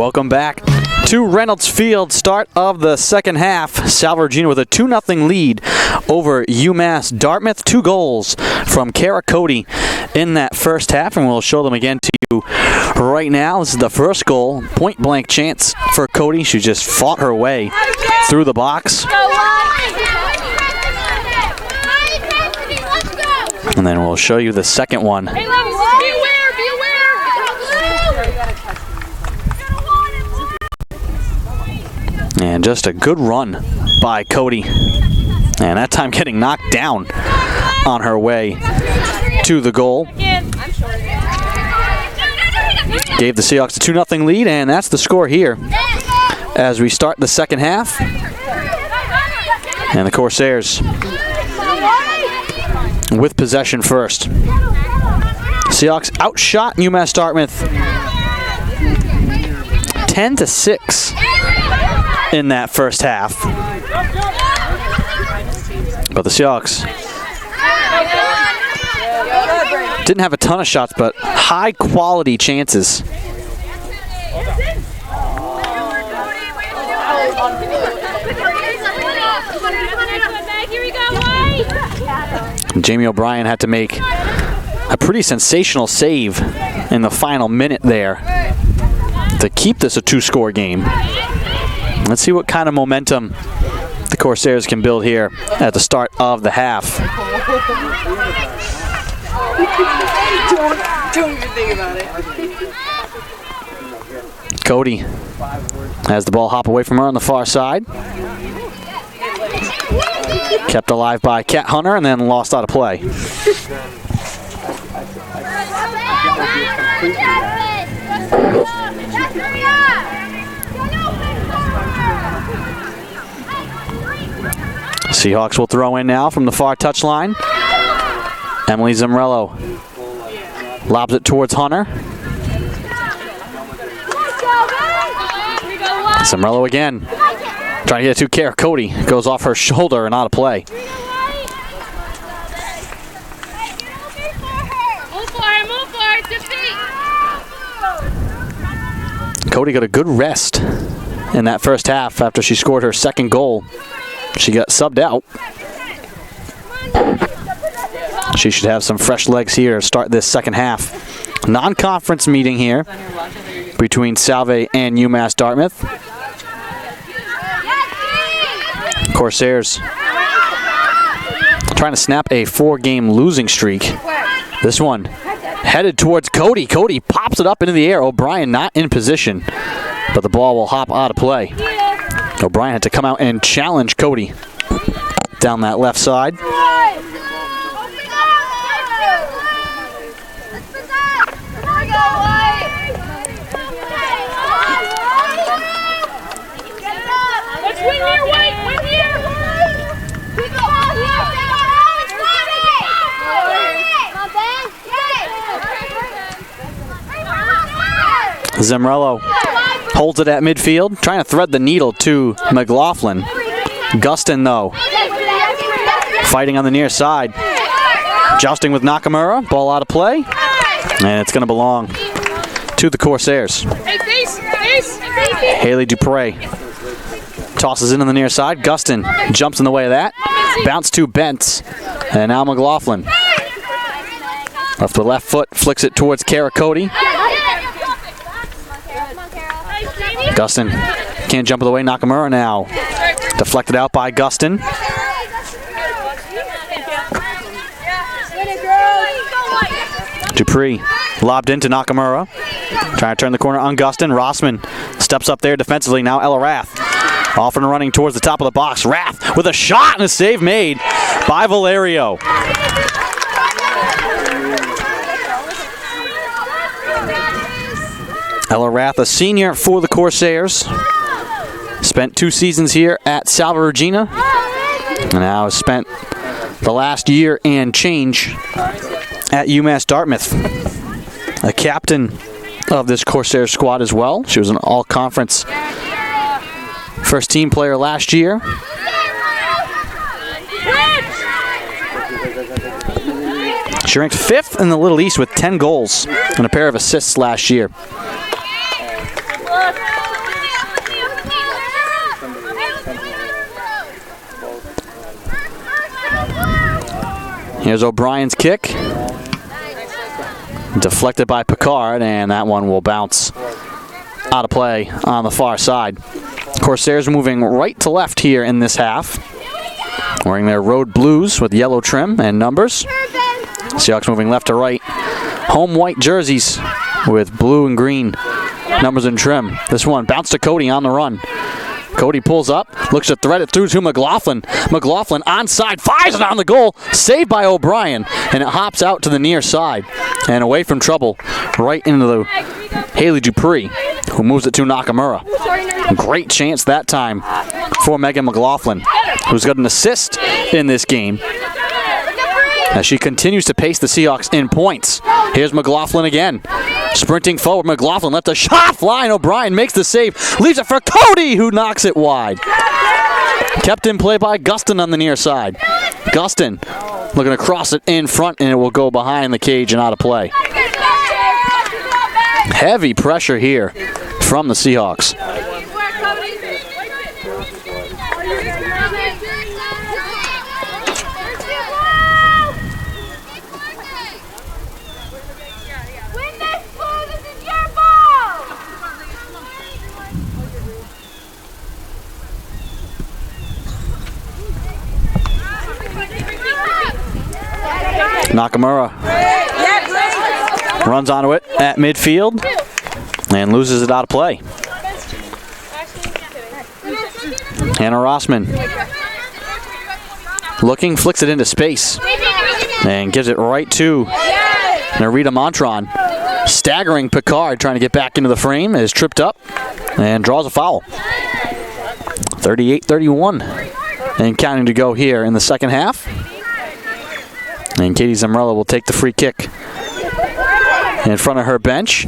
Welcome back to Reynolds Field. Start of the second half. Salve Regina with a 2-0 lead over UMass Dartmouth. 2 goals from Kara Cody in that first half, and we'll show them again to you right now. This is the first goal. Point blank chance for Cody. She just fought her way through the box. And then we'll show you the second one. Hey, Levis, be aware, And just a good run by Cody. And that time getting knocked down on her way to the goal. Gave the Seahawks a 2-0 lead, and that's the score here as we start the second half. And the Corsairs with possession first. Seahawks outshot UMass Dartmouth 10-6 in that first half. But the Seahawks didn't have a ton of shots, but high quality chances. Jamie O'Brien had to make a pretty sensational save in the final minute there to keep this a 2-score game. Let's see what kind of momentum the Corsairs can build here at the start of the half. Don't even think about it. Cody has the ball hop away from her on the far side. Kept alive by Kat Hunter and then lost out of play. Seahawks will throw in now from the far touchline. Emily Zimrello lobs it towards Hunter. Zimrello again. Trying to get it to Kara Cody. Goes off her shoulder and out of play. Move for it, defeat. Cody got a good rest in that first half after she scored her second goal. She got subbed out. She should have some fresh legs here to start this second half. Non-conference meeting here between Salve and UMass Dartmouth. Corsairs trying to snap a 4-game losing streak. This one headed towards Cody. Cody pops it up into the air. O'Brien not in position, but the ball will hop out of play. O'Brien had to come out and challenge Cody down that left side. Let's win here, White, win here. Zimrello holds it at midfield, trying to thread the needle to McLaughlin. Gustin, though, fighting on the near side. Jousting with Nakamura, ball out of play, and it's going to belong to the Corsairs. Hey, face. Haley Dupre tosses in on the near side. Gustin jumps in the way of that. Bounce to Bentz, and now McLaughlin. Left with left foot, flicks it towards Kara Cody. Gustin can't jump of the way. Nakamura now. Deflected out by Gustin. Dupree lobbed into Nakamura. Trying to turn the corner on Gustin. Rossman steps up there defensively. Now Ella Rath. Off and running towards the top of the box. Rath with a shot and a save made by Valerio. Ella Rath, a senior for the Corsairs. Spent 2 seasons here at Salve Regina. And now has spent the last year and change at UMass Dartmouth. A captain of this Corsair squad as well. She was an all-conference first team player last year. She ranked 5th in the Little East with 10 goals and a pair of assists last year. Here's O'Brien's kick. Deflected by Picard, and that one will bounce out of play on the far side. Corsairs moving right to left here in this half, wearing their road blues with yellow trim and numbers. Seahawks moving left to right. Home white jerseys with blue and green numbers and trim. This one bounced to Cody on the run. Cody pulls up, looks to thread it through to McLaughlin. McLaughlin onside, fires it on the goal, saved by O'Brien, and it hops out to the near side and away from trouble, right into the Haley Dupree, who moves it to Nakamura. Great chance that time for Megan McLaughlin, who's got an assist in this game, as she continues to pace the Seahawks in points. Here's McLaughlin again. Sprinting forward, McLaughlin left a shot fly, and O'Brien makes the save. Leaves it for Cody, who knocks it wide. Kept in play by Gustin on the near side. Gustin looking to cross it in front, and it will go behind the cage and out of play. Heavy pressure here from the Seahawks. Nakamura runs onto it at midfield and loses it out of play. Hannah Rossman looking, flicks it into space and gives it right to Narita Montron. Staggering Picard, trying to get back into the frame, is tripped up and draws a foul. 38-31 and counting to go here in the second half. And Katie Zamrella will take the free kick in front of her bench.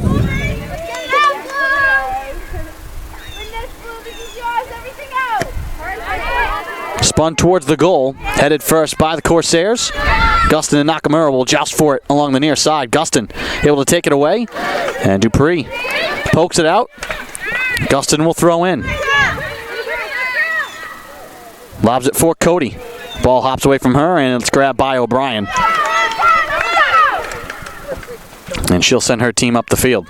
Spun towards the goal, headed first by the Corsairs. Gustin and Nakamura will joust for it along the near side. Gustin able to take it away, and Dupree pokes it out. Gustin will throw in. Lobs it for Cody. Ball hops away from her, and it's grabbed by O'Brien. And she'll send her team up the field.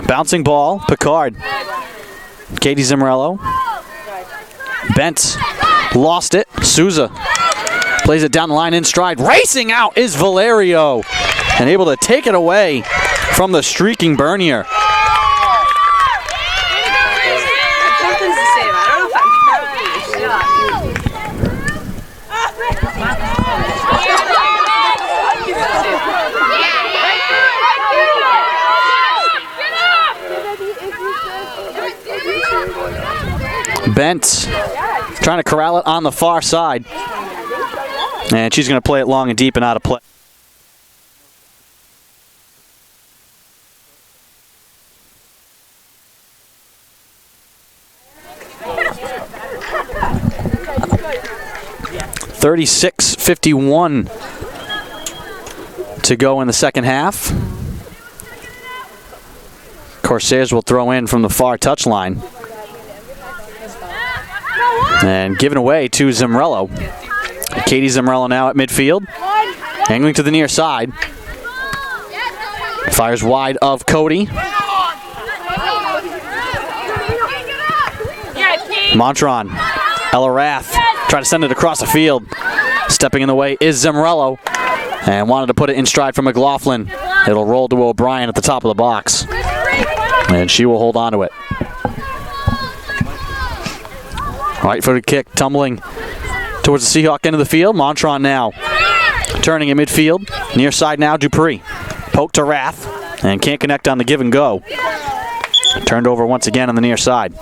Bouncing ball, Picard. Katie Zimmerello. Bent. Lost it. Souza plays it down the line in stride. Racing out is Valerio. And able to take it away from the streaking Bernier. Bent trying to corral it on the far side. And she's going to play it long and deep and out of play. .36-51 to go in the second half. Corsairs will throw in from the far touchline. And given away to Zimrello. Katie Zimrello now at midfield. Angling to the near side. Fires wide of Cody. Montron. Ella Rath trying to send it across the field. Stepping in the way is Zimrello. And wanted to put it in stride for McLaughlin. It'll roll to O'Brien at the top of the box. And she will hold on to it. Right-footed kick, tumbling towards the Seahawk end of the field. Montron now turning in midfield. Near side now, Dupree. Poke to Rath, and can't connect on the give and go. Turned over once again on the near side.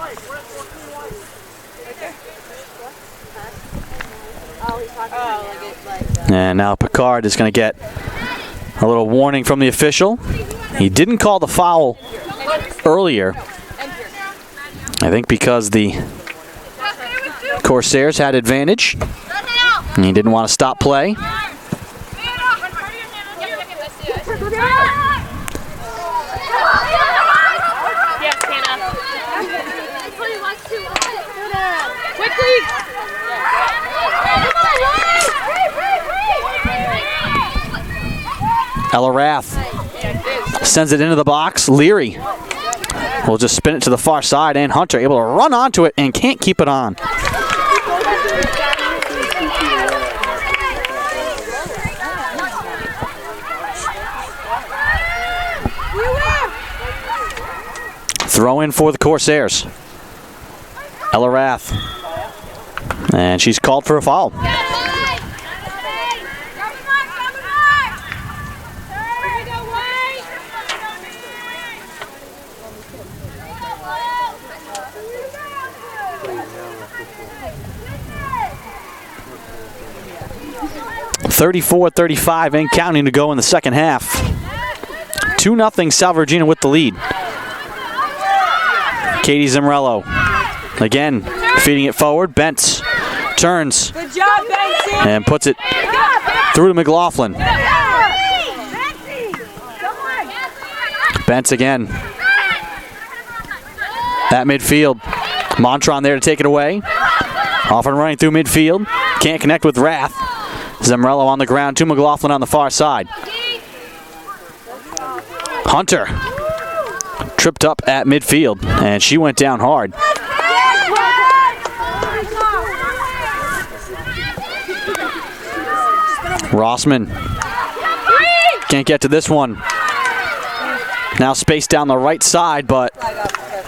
And now Picard is going to get a little warning from the official. He didn't call the foul earlier. I think because the Corsairs had advantage, and he didn't want to stop play. Ella Rath sends it into the box. Leary will just spin it to the far side, and Hunter able to run onto it and can't keep it on. Throw in for the Corsairs. Ella Rath. And she's called for a foul. .34-35 and counting to go in the second half. 2-0 Salve Regina with the lead. Katie Zimrello again feeding it forward. Bentz turns and puts it through to McLaughlin. Bentz again at midfield. Montron there to take it away. Off and running through midfield. Can't connect with Rath. Zimrello on the ground to McLaughlin on the far side. Hunter tripped up at midfield, and she went down hard. Rossman can't get to this one. Now spaced down the right side, but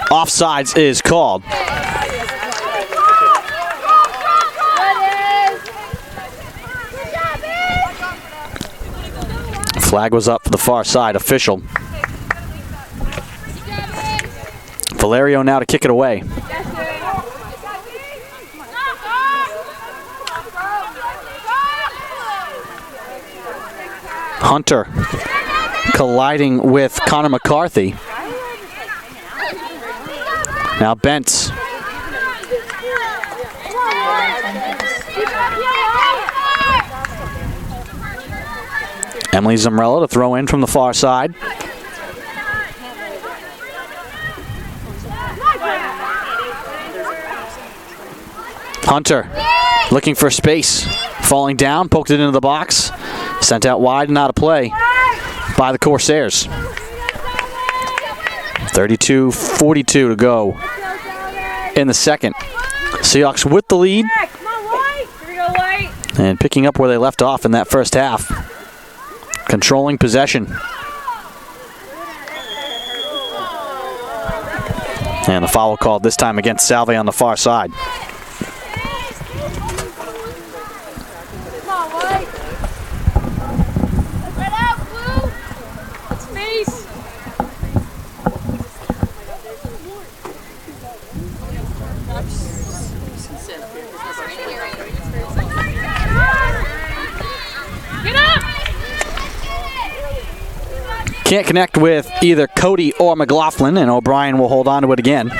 offsides is called. Flag was up for the far side official. Valerio now to kick it away. Hunter colliding with Connor McCarthy. Now Bentz. Emily Zimrello to throw in from the far side. Hunter looking for space. Falling down, poked it into the box. Sent out wide and out of play by the Corsairs. 32-42 to go in the second. Seahawks with the lead and picking up where they left off in that first half. Controlling possession. And the foul called this time against Salve on the far side. Can't connect with either Cody or McLaughlin, and O'Brien will hold on to it again.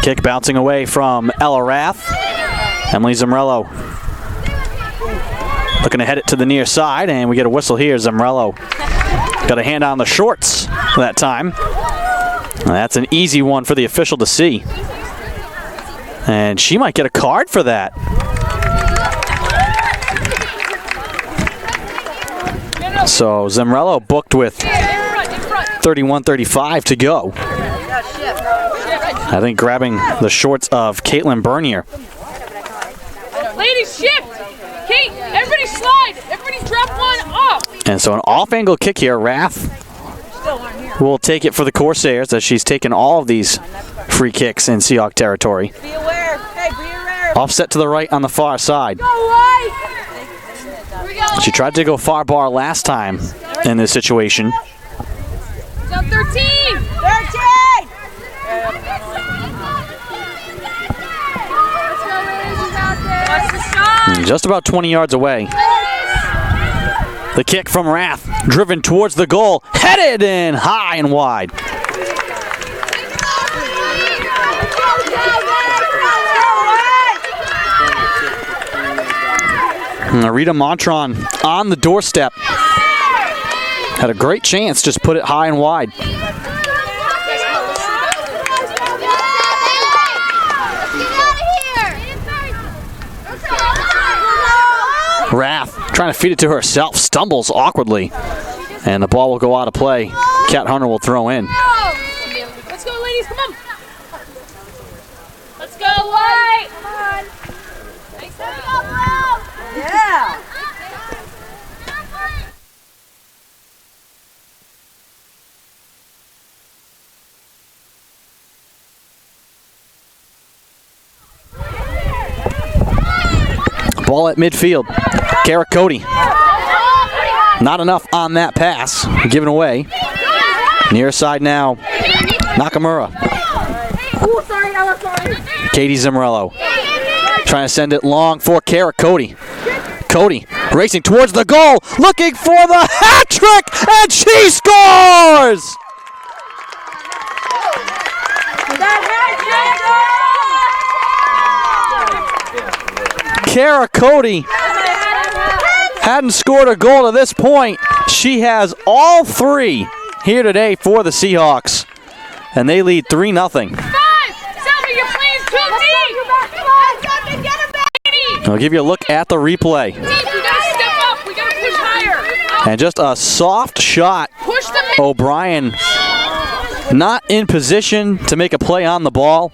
Kick bouncing away from Ella Rath. Emily Zimrello looking to head it to the near side, and we get a whistle here. Zimrello got a hand on the shorts that time. That's an easy one for the official to see. And she might get a card for that. So Zimrello booked with 31-35 to go. I think grabbing the shorts of Caitlin Bernier. Ladies, shift! Kate, everybody slide! Everybody drop one off! And so an off-angle kick here. Rath will take it for the Corsairs as she's taken all of these free kicks in Seahawk territory. Be aware. Hey, be aware. Offset to the right on the far side. She tried to go far bar last time in this situation. Down 13! 13! Watch the shot. Just about 20 yards away. The kick from Rath, driven towards the goal, headed in high and wide. Rita Montron on the doorstep. Had a great chance, just put it high and wide. Rath trying to feed it to herself, stumbles awkwardly, and the ball will go out of play. Kat Hunter will throw in. Let's go, ladies. Come on. Let's go, White. Come on. Nice job. Yeah. Ball at midfield. Kara Cody. Not enough on that pass. Given away. Near side now. Nakamura. Katie Zimmerello. Trying to send it long for Kara Cody. Cody racing towards the goal. Looking for the hat trick. And she scores! Kara Cody hadn't scored a goal to this point. She has all three here today for the Seahawks, and they lead 3-0. Salve, you're playing too deep. I'll give you a look at the replay. We gotta step up. We gotta push higher. And just a soft shot. Push them in. O'Brien not in position to make a play on the ball.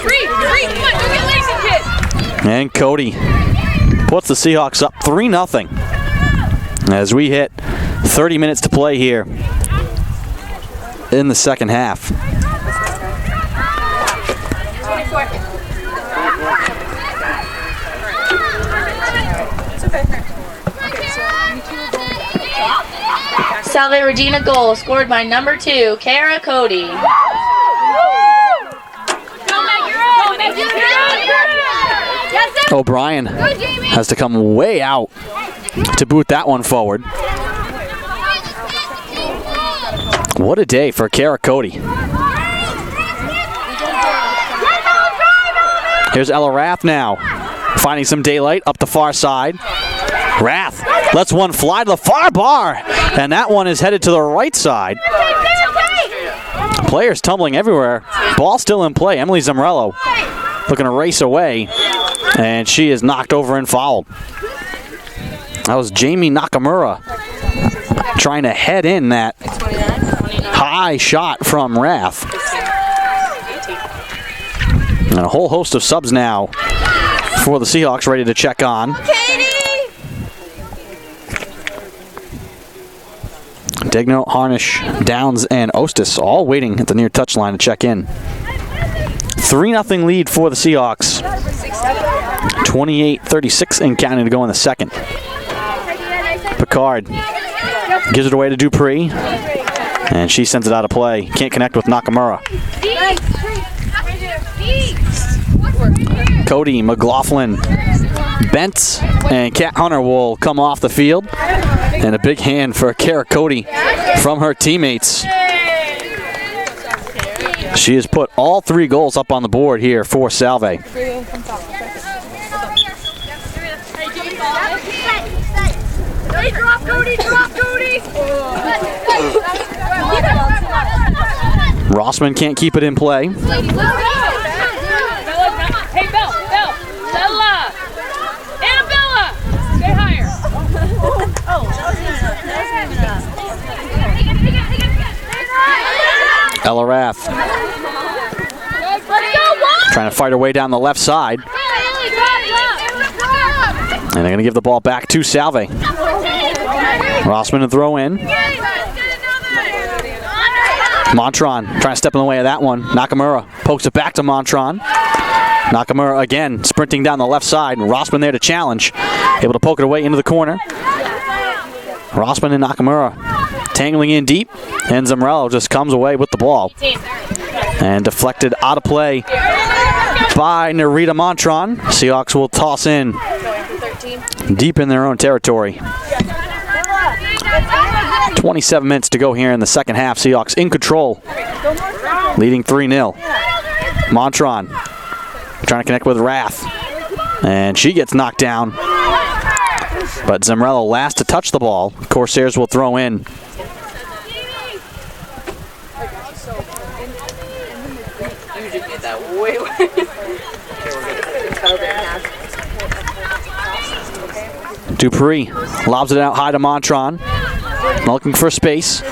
Three. Come on, don't get lazy, kid. And Cody puts the Seahawks up 3-0 as we hit 30 minutes to play here in the second half. Salve Regina goal scored by number 2, Kara Cody. O'Brien has to come way out to boot that one forward. What a day for Kara Cody. Here's Ella Rath now, finding some daylight up the far side. Rath lets one fly to the far bar, and that one is headed to the right side. Players tumbling everywhere. Ball still in play. Emily Zimmerello looking to race away, and she is knocked over and fouled. That was Jamie Nakamura trying to head in that high shot from Rath. And a whole host of subs now for the Seahawks ready to check on. Degno, Harnish, Downs, and Ostis all waiting at the near touchline to check in. 3-0 lead for the Seahawks. 28-36 and counting to go in the second. Picard gives it away to Dupree, and she sends it out of play. Can't connect with Nakamura. Cody, McLaughlin, Bentz, and Kat Hunter will come off the field. And a big hand for Kara Cody from her teammates. She has put all 3 goals up on the board here for Salve. Hey, drop Cody, Rossman can't keep it in play. Hey, Bella. Annabella. Stay higher. Ella Rath trying to fight her way down the left side. And they're going to give the ball back to Salve. Rossman to throw in. Montron trying to step in the way of that one. Nakamura pokes it back to Montron. Nakamura again sprinting down the left side. Rossman there to challenge. Able to poke it away into the corner. Rossman and Nakamura tangling in deep. And Zimmerello just comes away with the ball. And deflected out of play by Narita Montron. Seahawks will toss in deep in their own territory. 27 minutes to go here in the second half. Seahawks in control, leading 3-0. Montron trying to connect with Rath, and she gets knocked down. But Zemrello last to touch the ball. Corsairs will throw in. Dupree lobs it out high to Montron. Looking for space.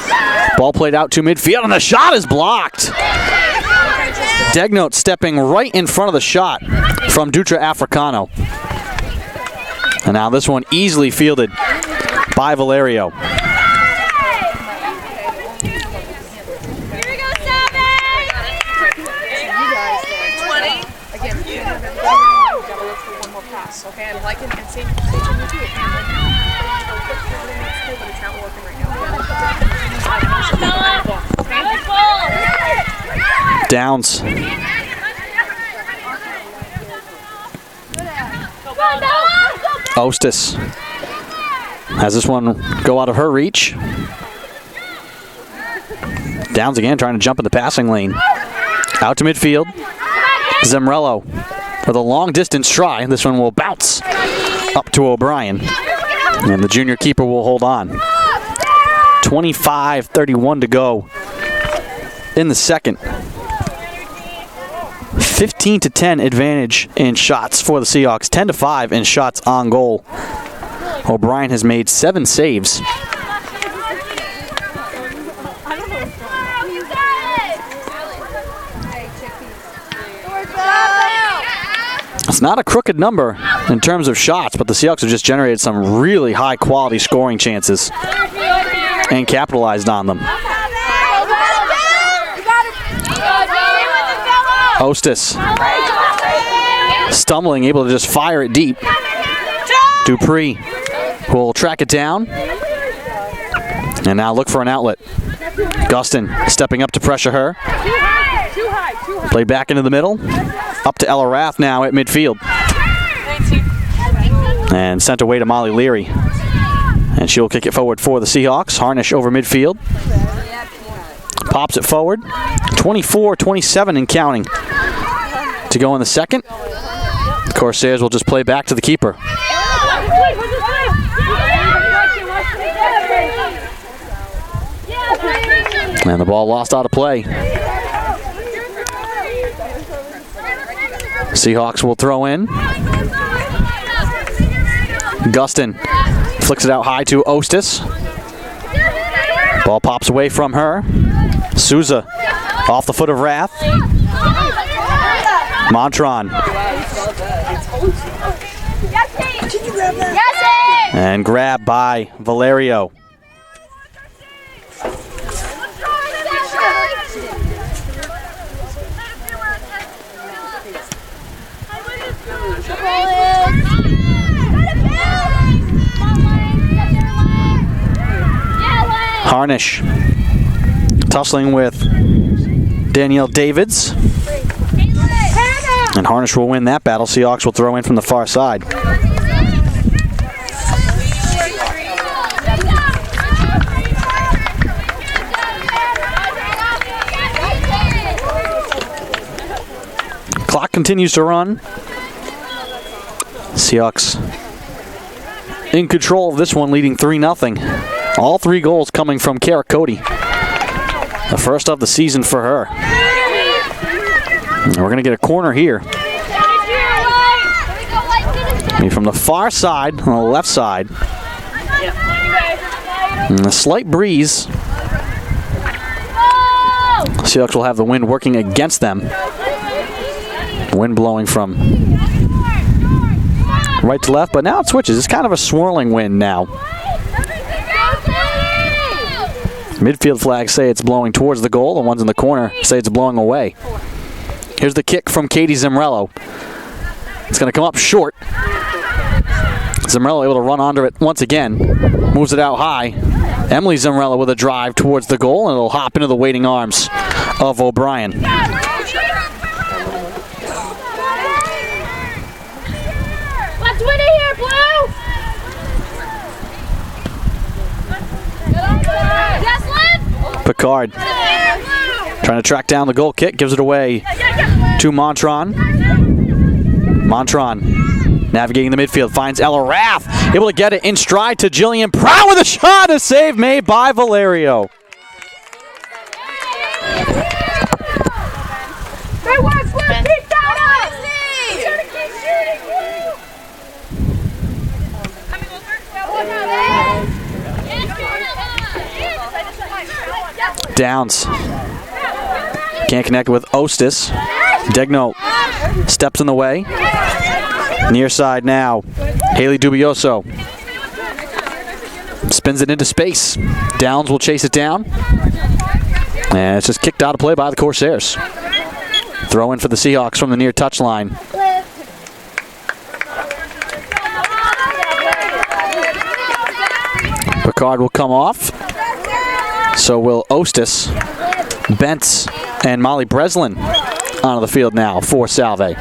Ball played out to midfield, and the shot is blocked. Degnote stepping right in front of the shot from Dutra Africano. And now this one easily fielded by Valerio. Okay, I'm liking and same with you. But it's not working right now. Downs. Ostis has this one go out of her reach. Downs again trying to jump in the passing lane. Out to midfield. Zemrello with a long distance try. This one will bounce up to O'Brien. And the junior keeper will hold on. 25-31 to go in the second. 15-10 advantage in shots for the Seahawks. 10-5 in shots on goal. O'Brien has made 7 saves. It's not a crooked number in terms of shots, but the Seahawks have just generated some really high quality scoring chances and capitalized on them. Ostis stumbling, able to just fire it deep. Dupree will track it down and now look for an outlet. Gustin stepping up to pressure her. Played back into the middle. Up to Ella Rath now at midfield. And sent away to Molly Leary. And she'll kick it forward for the Seahawks. Harnish over midfield. Pops it forward. 24-27 and counting to go in the second. The Corsairs will just play back to the keeper. And the ball lost out of play. Seahawks will throw in. Gustin flicks it out high to Ostis. Ball pops away from her. Souza off the foot of Rath. Montron. And grabbed by Valerio. Harnish tussling with Danielle Davids. And Harnish will win that battle. Seahawks will throw in from the far side. Clock continues to run. Seahawks in control of this one, leading 3-0. All 3 goals coming from Kara Cody. The first of the season for her. And we're going to get a corner here. Maybe from the far side, on the left side. And a slight breeze. Seahawks will have the wind working against them. Wind blowing from right to left, but now it switches. It's kind of a swirling wind now. Midfield flags say it's blowing towards the goal. The ones in the corner say it's blowing away. Here's the kick from Katie Zemrello. It's going to come up short. Zemrello able to run onto it once again. Moves it out high. Emily Zemrello with a drive towards the goal, and it'll hop into the waiting arms of O'Brien. Let's win it here, Blue! Yes, Liv! Picard trying to track down the goal kick, gives it away to Montron. Montron Navigating the midfield, finds Ella Rath. Able to get it in stride to Jillian Proud with a shot. A save made by Valerio. Good work, Luke. Keep that up. Keep shooting. Downs. Can't connect with Ostis. Degno steps in the way. Near side now. Haley Dubioso. Spins it into space. Downs will chase it down. And it's just kicked out of play by the Corsairs. Throw in for the Seahawks from the near touchline. Picard will come off. So will Ostis, Bentz, and Molly Breslin onto the field now for Salve.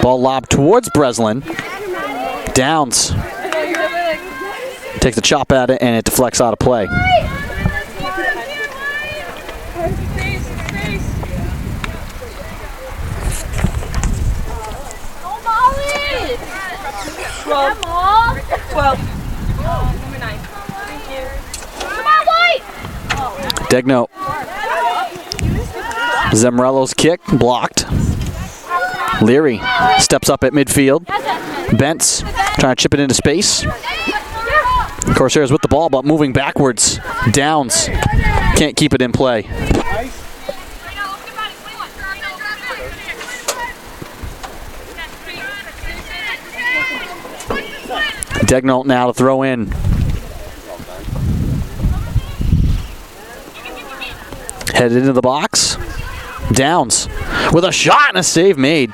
Ball lobbed towards Breslin. Downs takes a chop at it and it deflects out of play. Degno. Zemrello's kick blocked. Leary steps up at midfield. Bentz trying to chip it into space. Corsairs with the ball, but moving backwards. Downs can't keep it in play. Degnault now to throw in. Headed into the box. Downs with a shot and a save made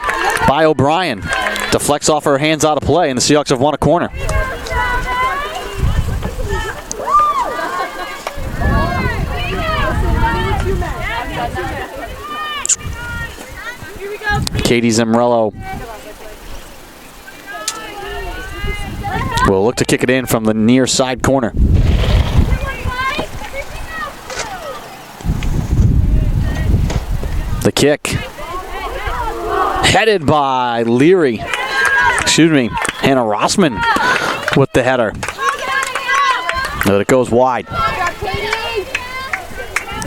by O'Brien. Deflects off her hands out of play, and the Seahawks have won a corner. Katie Zemrello will look to kick it in from the near side corner. The kick headed by Leary. Excuse me, Hannah Rossman with the header. But it goes wide.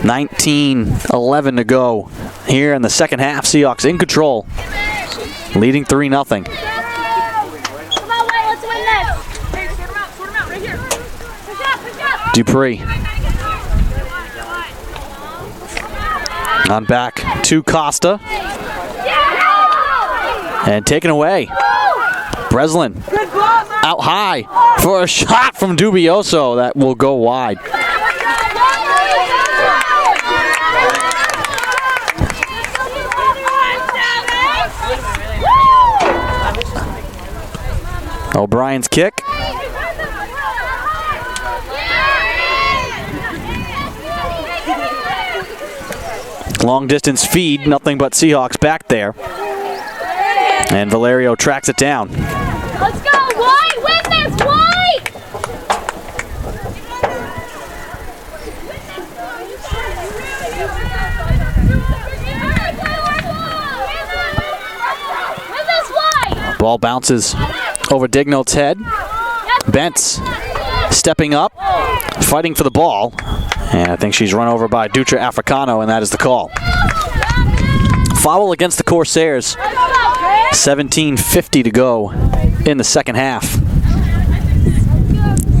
19-11 to go here in the second half. Seahawks in control, leading 3-0. Dupree. On back to Costa. And taken away. Breslin out high for a shot from Dubioso that will go wide. O'Brien's kick. Long distance feed, nothing but Seahawks back there. And Valerio tracks it down. Let's go, White! Win this, White! Win this, White! Ball bounces over Dignold's head. Bentz stepping up, fighting for the ball. And I think she's run over by Dutra Africano, and that is the call. Foul against the Corsairs. 17:50 to go in the second half.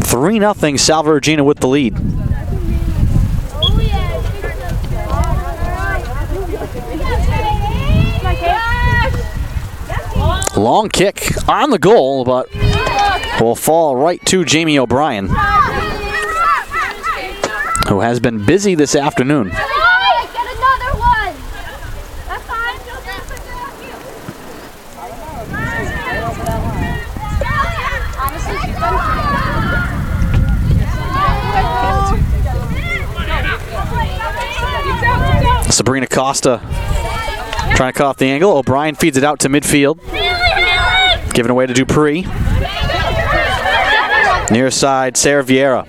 3-0 Salve Regina with the lead. Long kick on the goal, but will fall right to Jamie O'Brien, who has been busy this afternoon. Sabrina Costa trying to cut off the angle. O'Brien feeds it out to midfield. Given away to Dupree. Near side, Sarah Vieira.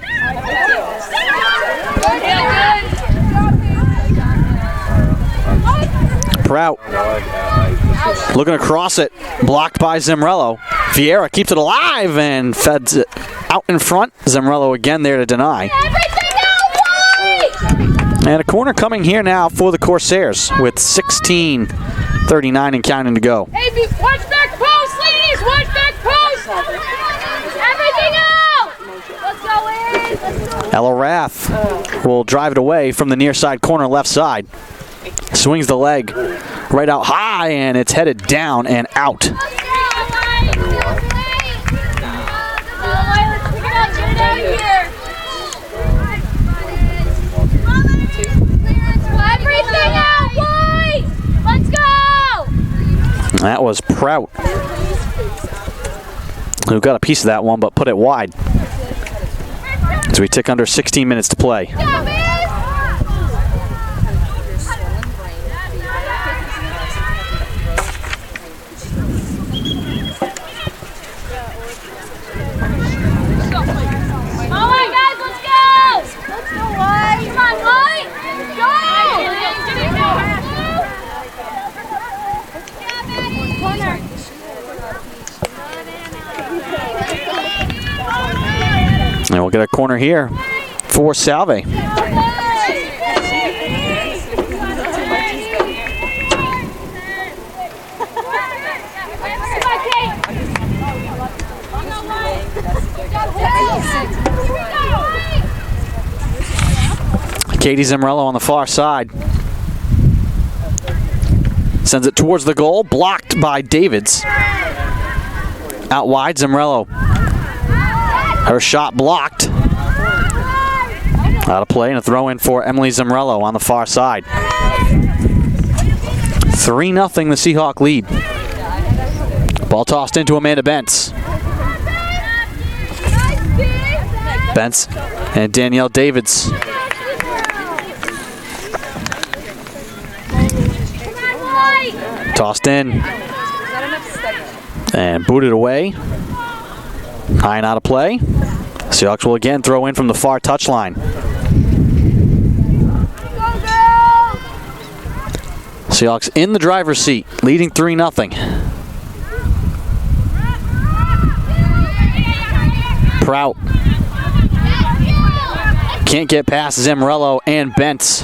Prout Looking across it, blocked by Zimrello. Vieira keeps it alive and feds it out in front. Zimrello again there to deny. And a corner coming here now for the Corsairs with 16:39 and counting to go. Hey, watch back post, ladies! Watch back post! Everything out! Let's go in! Let's go in! Ella Rath will drive it away from the near side corner left side. Swings the leg right out high, and it's headed down and out. Everything out, boys! Let's go! That was Prout, who got a piece of that one but put it wide. As we tick under 16 minutes to play. And we'll get a corner here for Salve. Katie Zimrello on the far side. Sends it towards the goal, blocked by Davids. Out wide, Zimrello. Her shot blocked. Out of play and a throw in for Emily Zimrello on the far side. 3-0 the Seahawk lead. Ball tossed into Amanda Bentz. Bentz and Danielle Davids. Tossed in. And booted away. High and out of play. Seahawks will again throw in from the far touchline. Seahawks in the driver's seat, leading 3-0. Prout can't get past Zimrello and Bentz.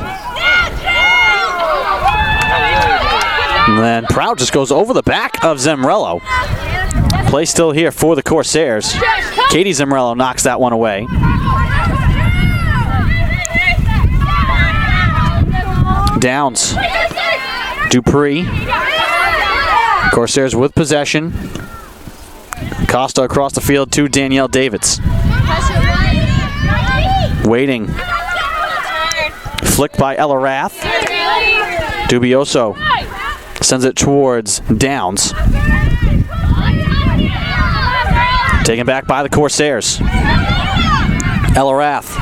And then Prout just goes over the back of Zimrello. Play still here for the Corsairs. Katie Zimrello knocks that one away. Downs. Dupree. Corsairs with possession. Costa across the field to Danielle Davids. Waiting. Flicked by Ella Rath. Dubioso sends it towards Downs. Taken back by the Corsairs. Ella Rath.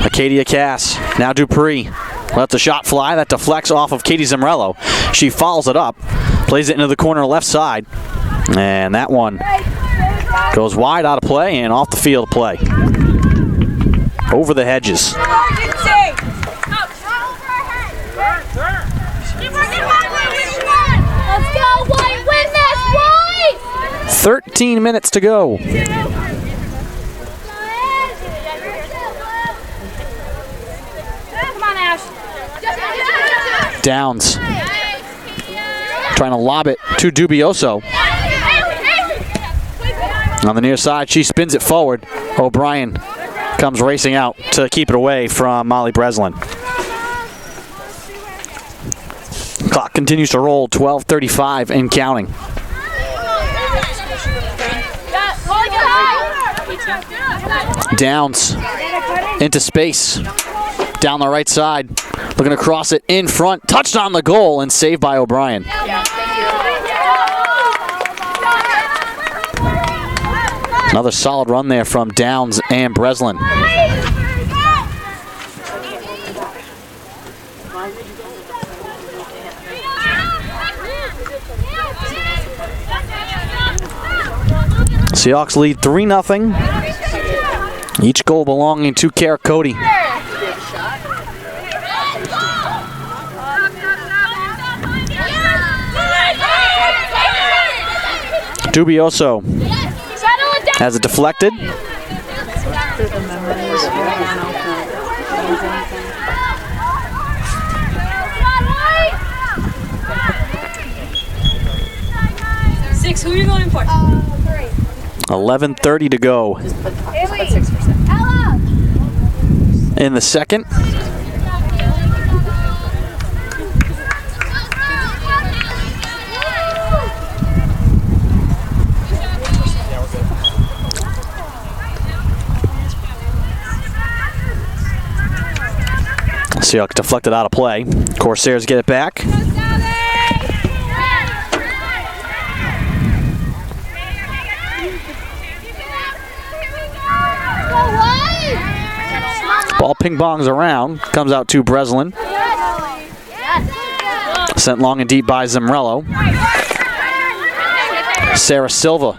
Acadia Cass. Now Dupree. Lets a shot fly. That deflects off of Katie Zimrello. She follows it up. Plays it into the corner left side. And that one goes wide out of play and off the field play. Over the hedges. 13 minutes to go. Come on, Ash. Downs. Trying to lob it to Dubioso. On the near side, she spins it forward. O'Brien comes racing out to keep it away from Molly Breslin. Clock continues to roll, 12:35 and counting. Downs into space. Down the right side. Looking to cross it in front. Touched on the goal and saved by O'Brien. Another solid run there from Downs and Breslin. Seahawks lead 3-0. Each goal belonging to Cara Cody. Dubioso Settle it down. has it deflected. Six, who are you going for? 11:30 to go Ella. in the second. Seahawks deflected out of play. Corsairs get it back. Ball ping pongs around, comes out to Breslin. Sent long and deep by Zimrello. Sarah Silva.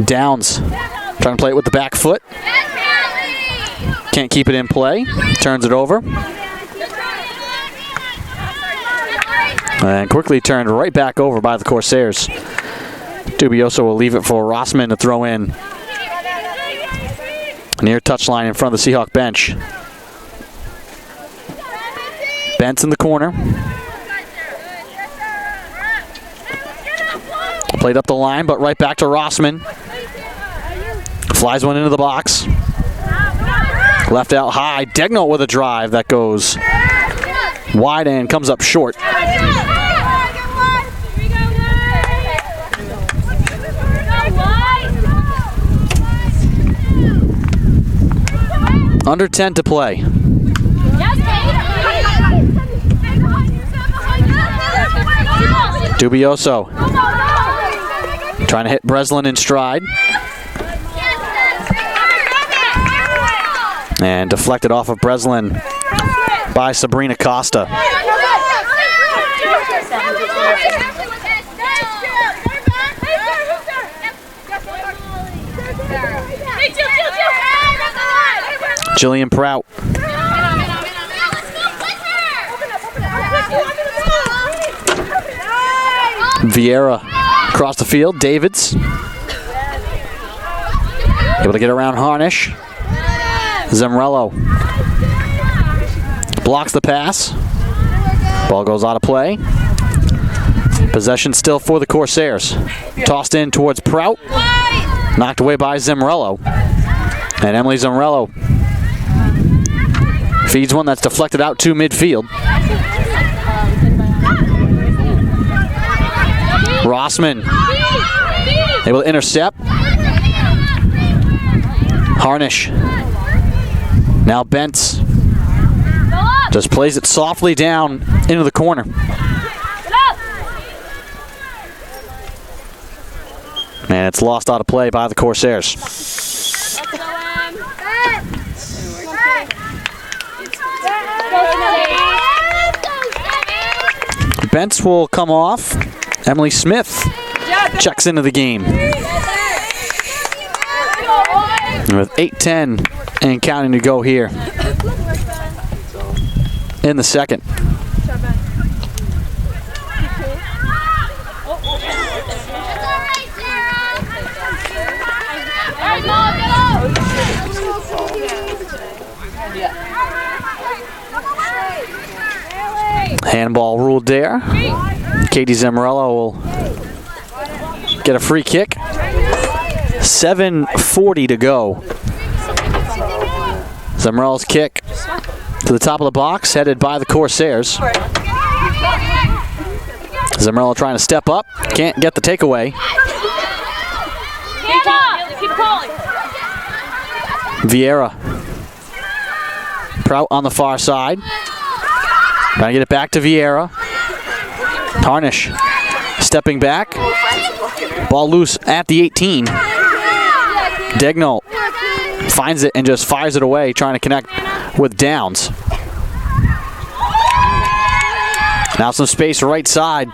Downs trying to play it with the back foot. Can't keep it in play. Turns it over. And quickly turned right back over by the Corsairs. Dubioso will leave it for Rossman to throw in. Near touchline in front of the Seahawk bench. Bent's in the corner. Played up the line, but right back to Rossman. Flies one into the box. Left out high. Degnall with a drive that goes wide and comes up short. Under 10 to play. Dubioso trying to hit Breslin in stride. And deflected off of Breslin by Sabrina Costa. Jillian Prout. Vieira across the field. Davids able to get around Harnish. Zimrello blocks the pass. Ball goes out of play. Possession still for the Corsairs. Tossed in towards Prout. Knocked away by Zimrello. And Emily Zimrello feeds one that's deflected out to midfield. Rossman able to intercept. Harnish. Now Bentz just plays it softly down into the corner. And it's lost out of play by the Corsairs. Bentz will come off. Emily Smith checks into the game. With 8:10 and counting to go here in the second. Handball ruled there. Katie Zimrello will get a free kick. 7:40 to go. Zimrello's kick to the top of the box, headed by the Corsairs. Zimrello trying to step up, can't get the takeaway. Keep calling. Vieira. Prout on the far side. Trying to get it back to Vieira. Harnish stepping back. Ball loose at the 18. Degnall finds it and just fires it away, trying to connect with Downs. Now some space right side,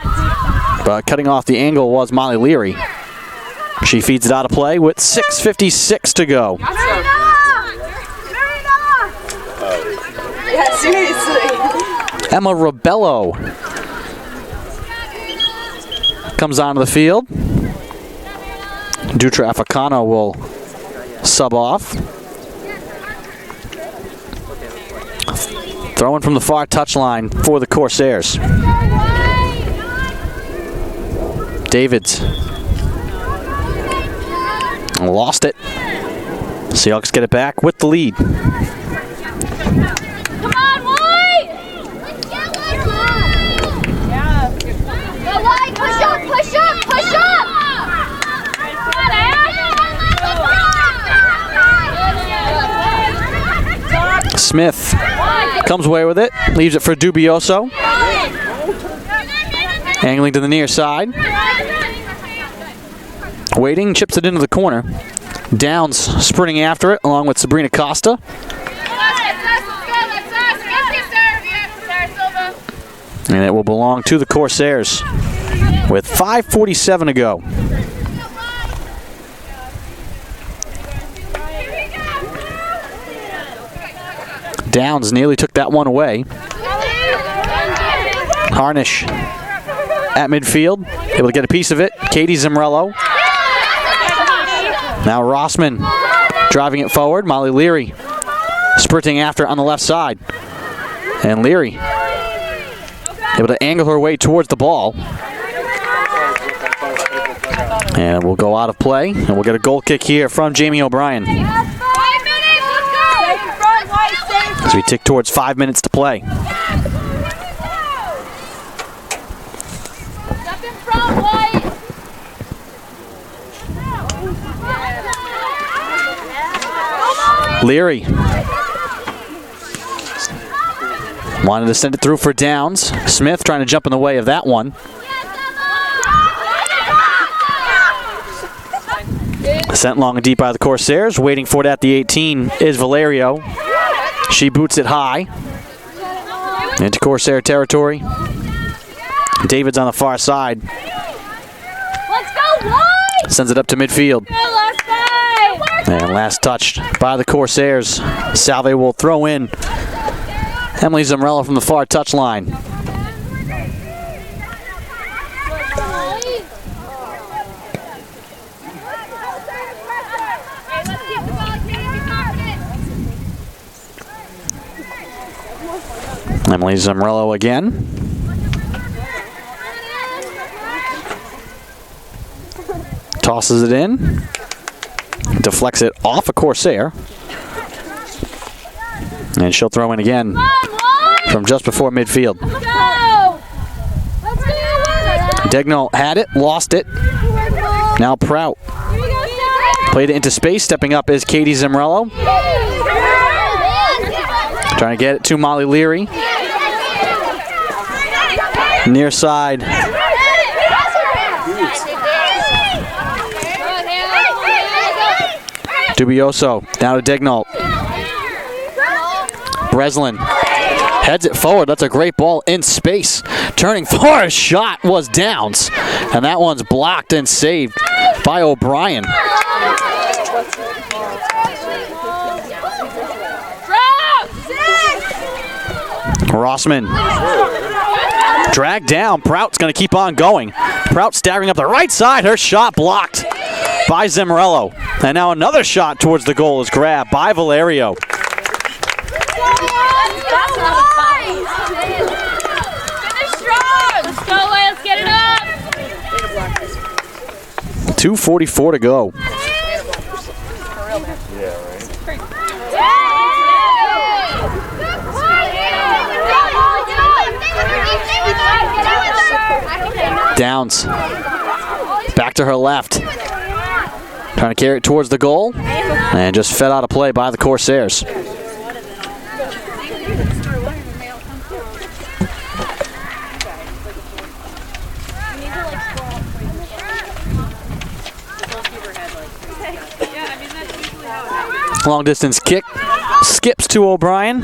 but cutting off the angle was Molly Leary. She feeds it out of play with 6:56 to go. Yeah, seriously. Emma Rebello comes onto the field. Dutra Africano will sub off. Throwing from the far touchline for the Corsairs. Davids. Lost it. Seahawks get it back with the lead. Come on, White! Go, White! Push up, push up, push up! Come on, Ash! Smith comes away with it, leaves it for Dubioso. Angling to the near side. Waiting, chips it into the corner. Downs sprinting after it along with Sabrina Costa. And it will belong to the Corsairs with 5:47 to go. Downs nearly took that one away. Harnish at midfield, able to get a piece of it. Katie Zimrello. Now Rossman driving it forward. Molly Leary sprinting after on the left side. And Leary able to angle her way towards the ball. And we'll go out of play, and we'll get a goal kick here from Jamie O'Brien. As we tick towards 5 minutes to play. Step in front, White! Leary wanted to send it through for Downs. Smith trying to jump in the way of that one. Sent long and deep by the Corsairs. Waiting for it at the 18 is Valerio. She boots it high into Corsair territory. David's on the far side. Let's go, White! Sends it up to midfield. And last touched by the Corsairs. Salve will throw in. Emily Zimrella from the far touchline. Emily Zimrello again. Tosses it in. Deflects it off a Corsair. And she'll throw in again from just before midfield. Degnall had it, lost it. Now Prout. Played it into space. Stepping up is Katie Zimrello. Trying to get it to Molly Leary. Near side. Dubioso down to Degnall. Breslin heads it forward. That's a great ball in space. Turning for a shot was Downs. And that one's blocked and saved by O'Brien. Rossman dragged down. Prout's going to keep on going. Prout staggering up the right side. Her shot blocked by Zimrello. And now another shot towards the goal is grabbed by Valerio. Finish strong! Let's go, let's get it up! 2:44 to go. Downs. Back to her left. Trying to carry it towards the goal. And just fed out of play by the Corsairs. Long distance kick. Skips to O'Brien.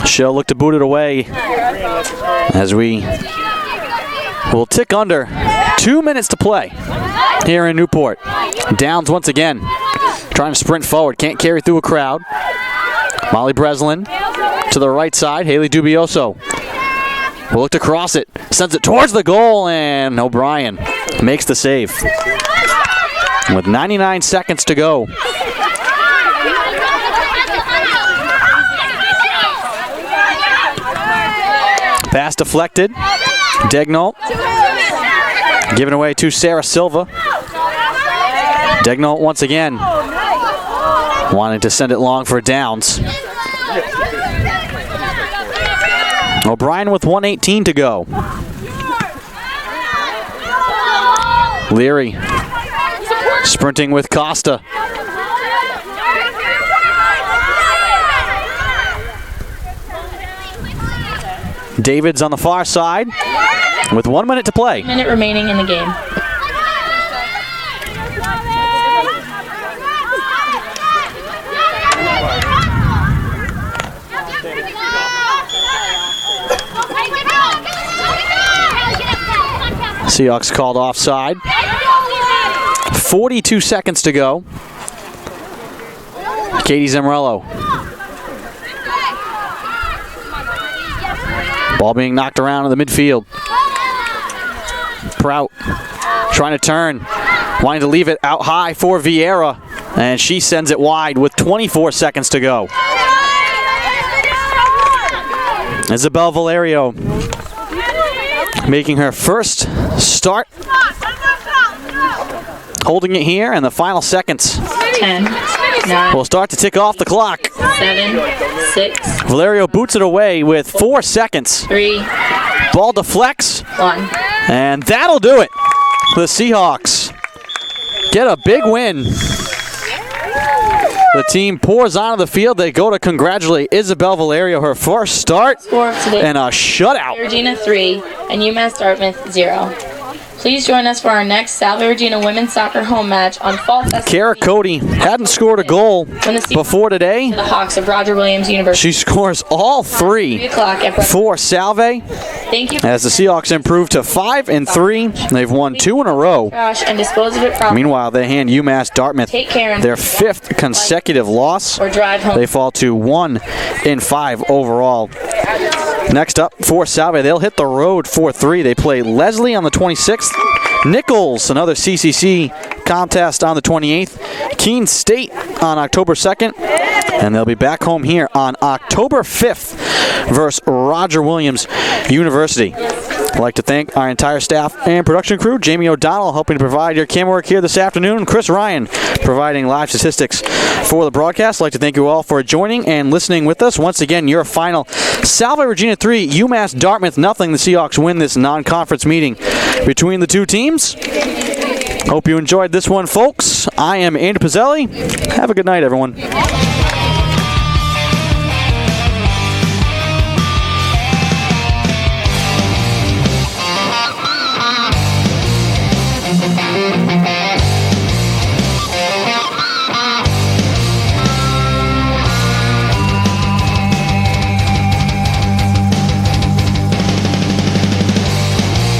She'll look to boot it away as we will tick under 2 minutes to play here in Newport. Downs once again. Trying to sprint forward. Can't carry through a crowd. Molly Breslin to the right side. Haley Dubioso. Will look to cross it. Sends it towards the goal, and O'Brien makes the save. With 99 seconds to go. Pass deflected. Degnault giving away to Sarah Silva. Degnault once again wanting to send it long for downs. O'Brien with 1:18 to go. Leary sprinting with Costa. David's on the far side with 1 minute to play. Minute remaining in the game. Seahawks called offside. 42 seconds to go. Katie Zamorello. Ball being knocked around in the midfield. Prout trying to turn, wanting to leave it out high for Vieira, and she sends it wide with 24 seconds to go. Isabel Valerio making her first start, holding it here, and the final seconds 10, 9, will start to tick off the clock. 7, 6, Valerio boots it away with 4 seconds. 3, Ball deflects, 1. and that'll do it. The Seahawks get a big win. The team pours onto the field. They go to congratulate Isabel Valerio, her first start, Score of today: and a shutout. Regina 3 and UMass Dartmouth 0. Please join us for our next Salve Regina women's soccer home match on Fall Fest. Kara Cody hadn't scored a goal before today. The Hawks of Roger Williams University. She scores all 3 3 o'clock at for Salve Thank you. as the Seahawks improve to 5-3. They've won 2 in a row. Trash and dispose of it properly. Meanwhile, they hand UMass Dartmouth Take care and their 5th consecutive loss. or drive home. They fall to 1-5 overall. Next up for Salve, they'll hit the road 4-3. They play Leslie on the 26th. Nichols, another CCC contest on the 28th. Keene State on October 2nd. And they'll be back home here on October 5th versus Roger Williams University. I'd like to thank our entire staff and production crew. Jamie O'Donnell helping to provide your camera work here this afternoon. Chris Ryan providing live statistics for the broadcast. I'd like to thank you all for joining and listening with us. Once again, your final: Salve Regina 3, UMass Dartmouth 0. The Seahawks win this non-conference meeting between the two teams. Hope you enjoyed this one, folks. I am Andy Pizzelli. Have a good night, everyone.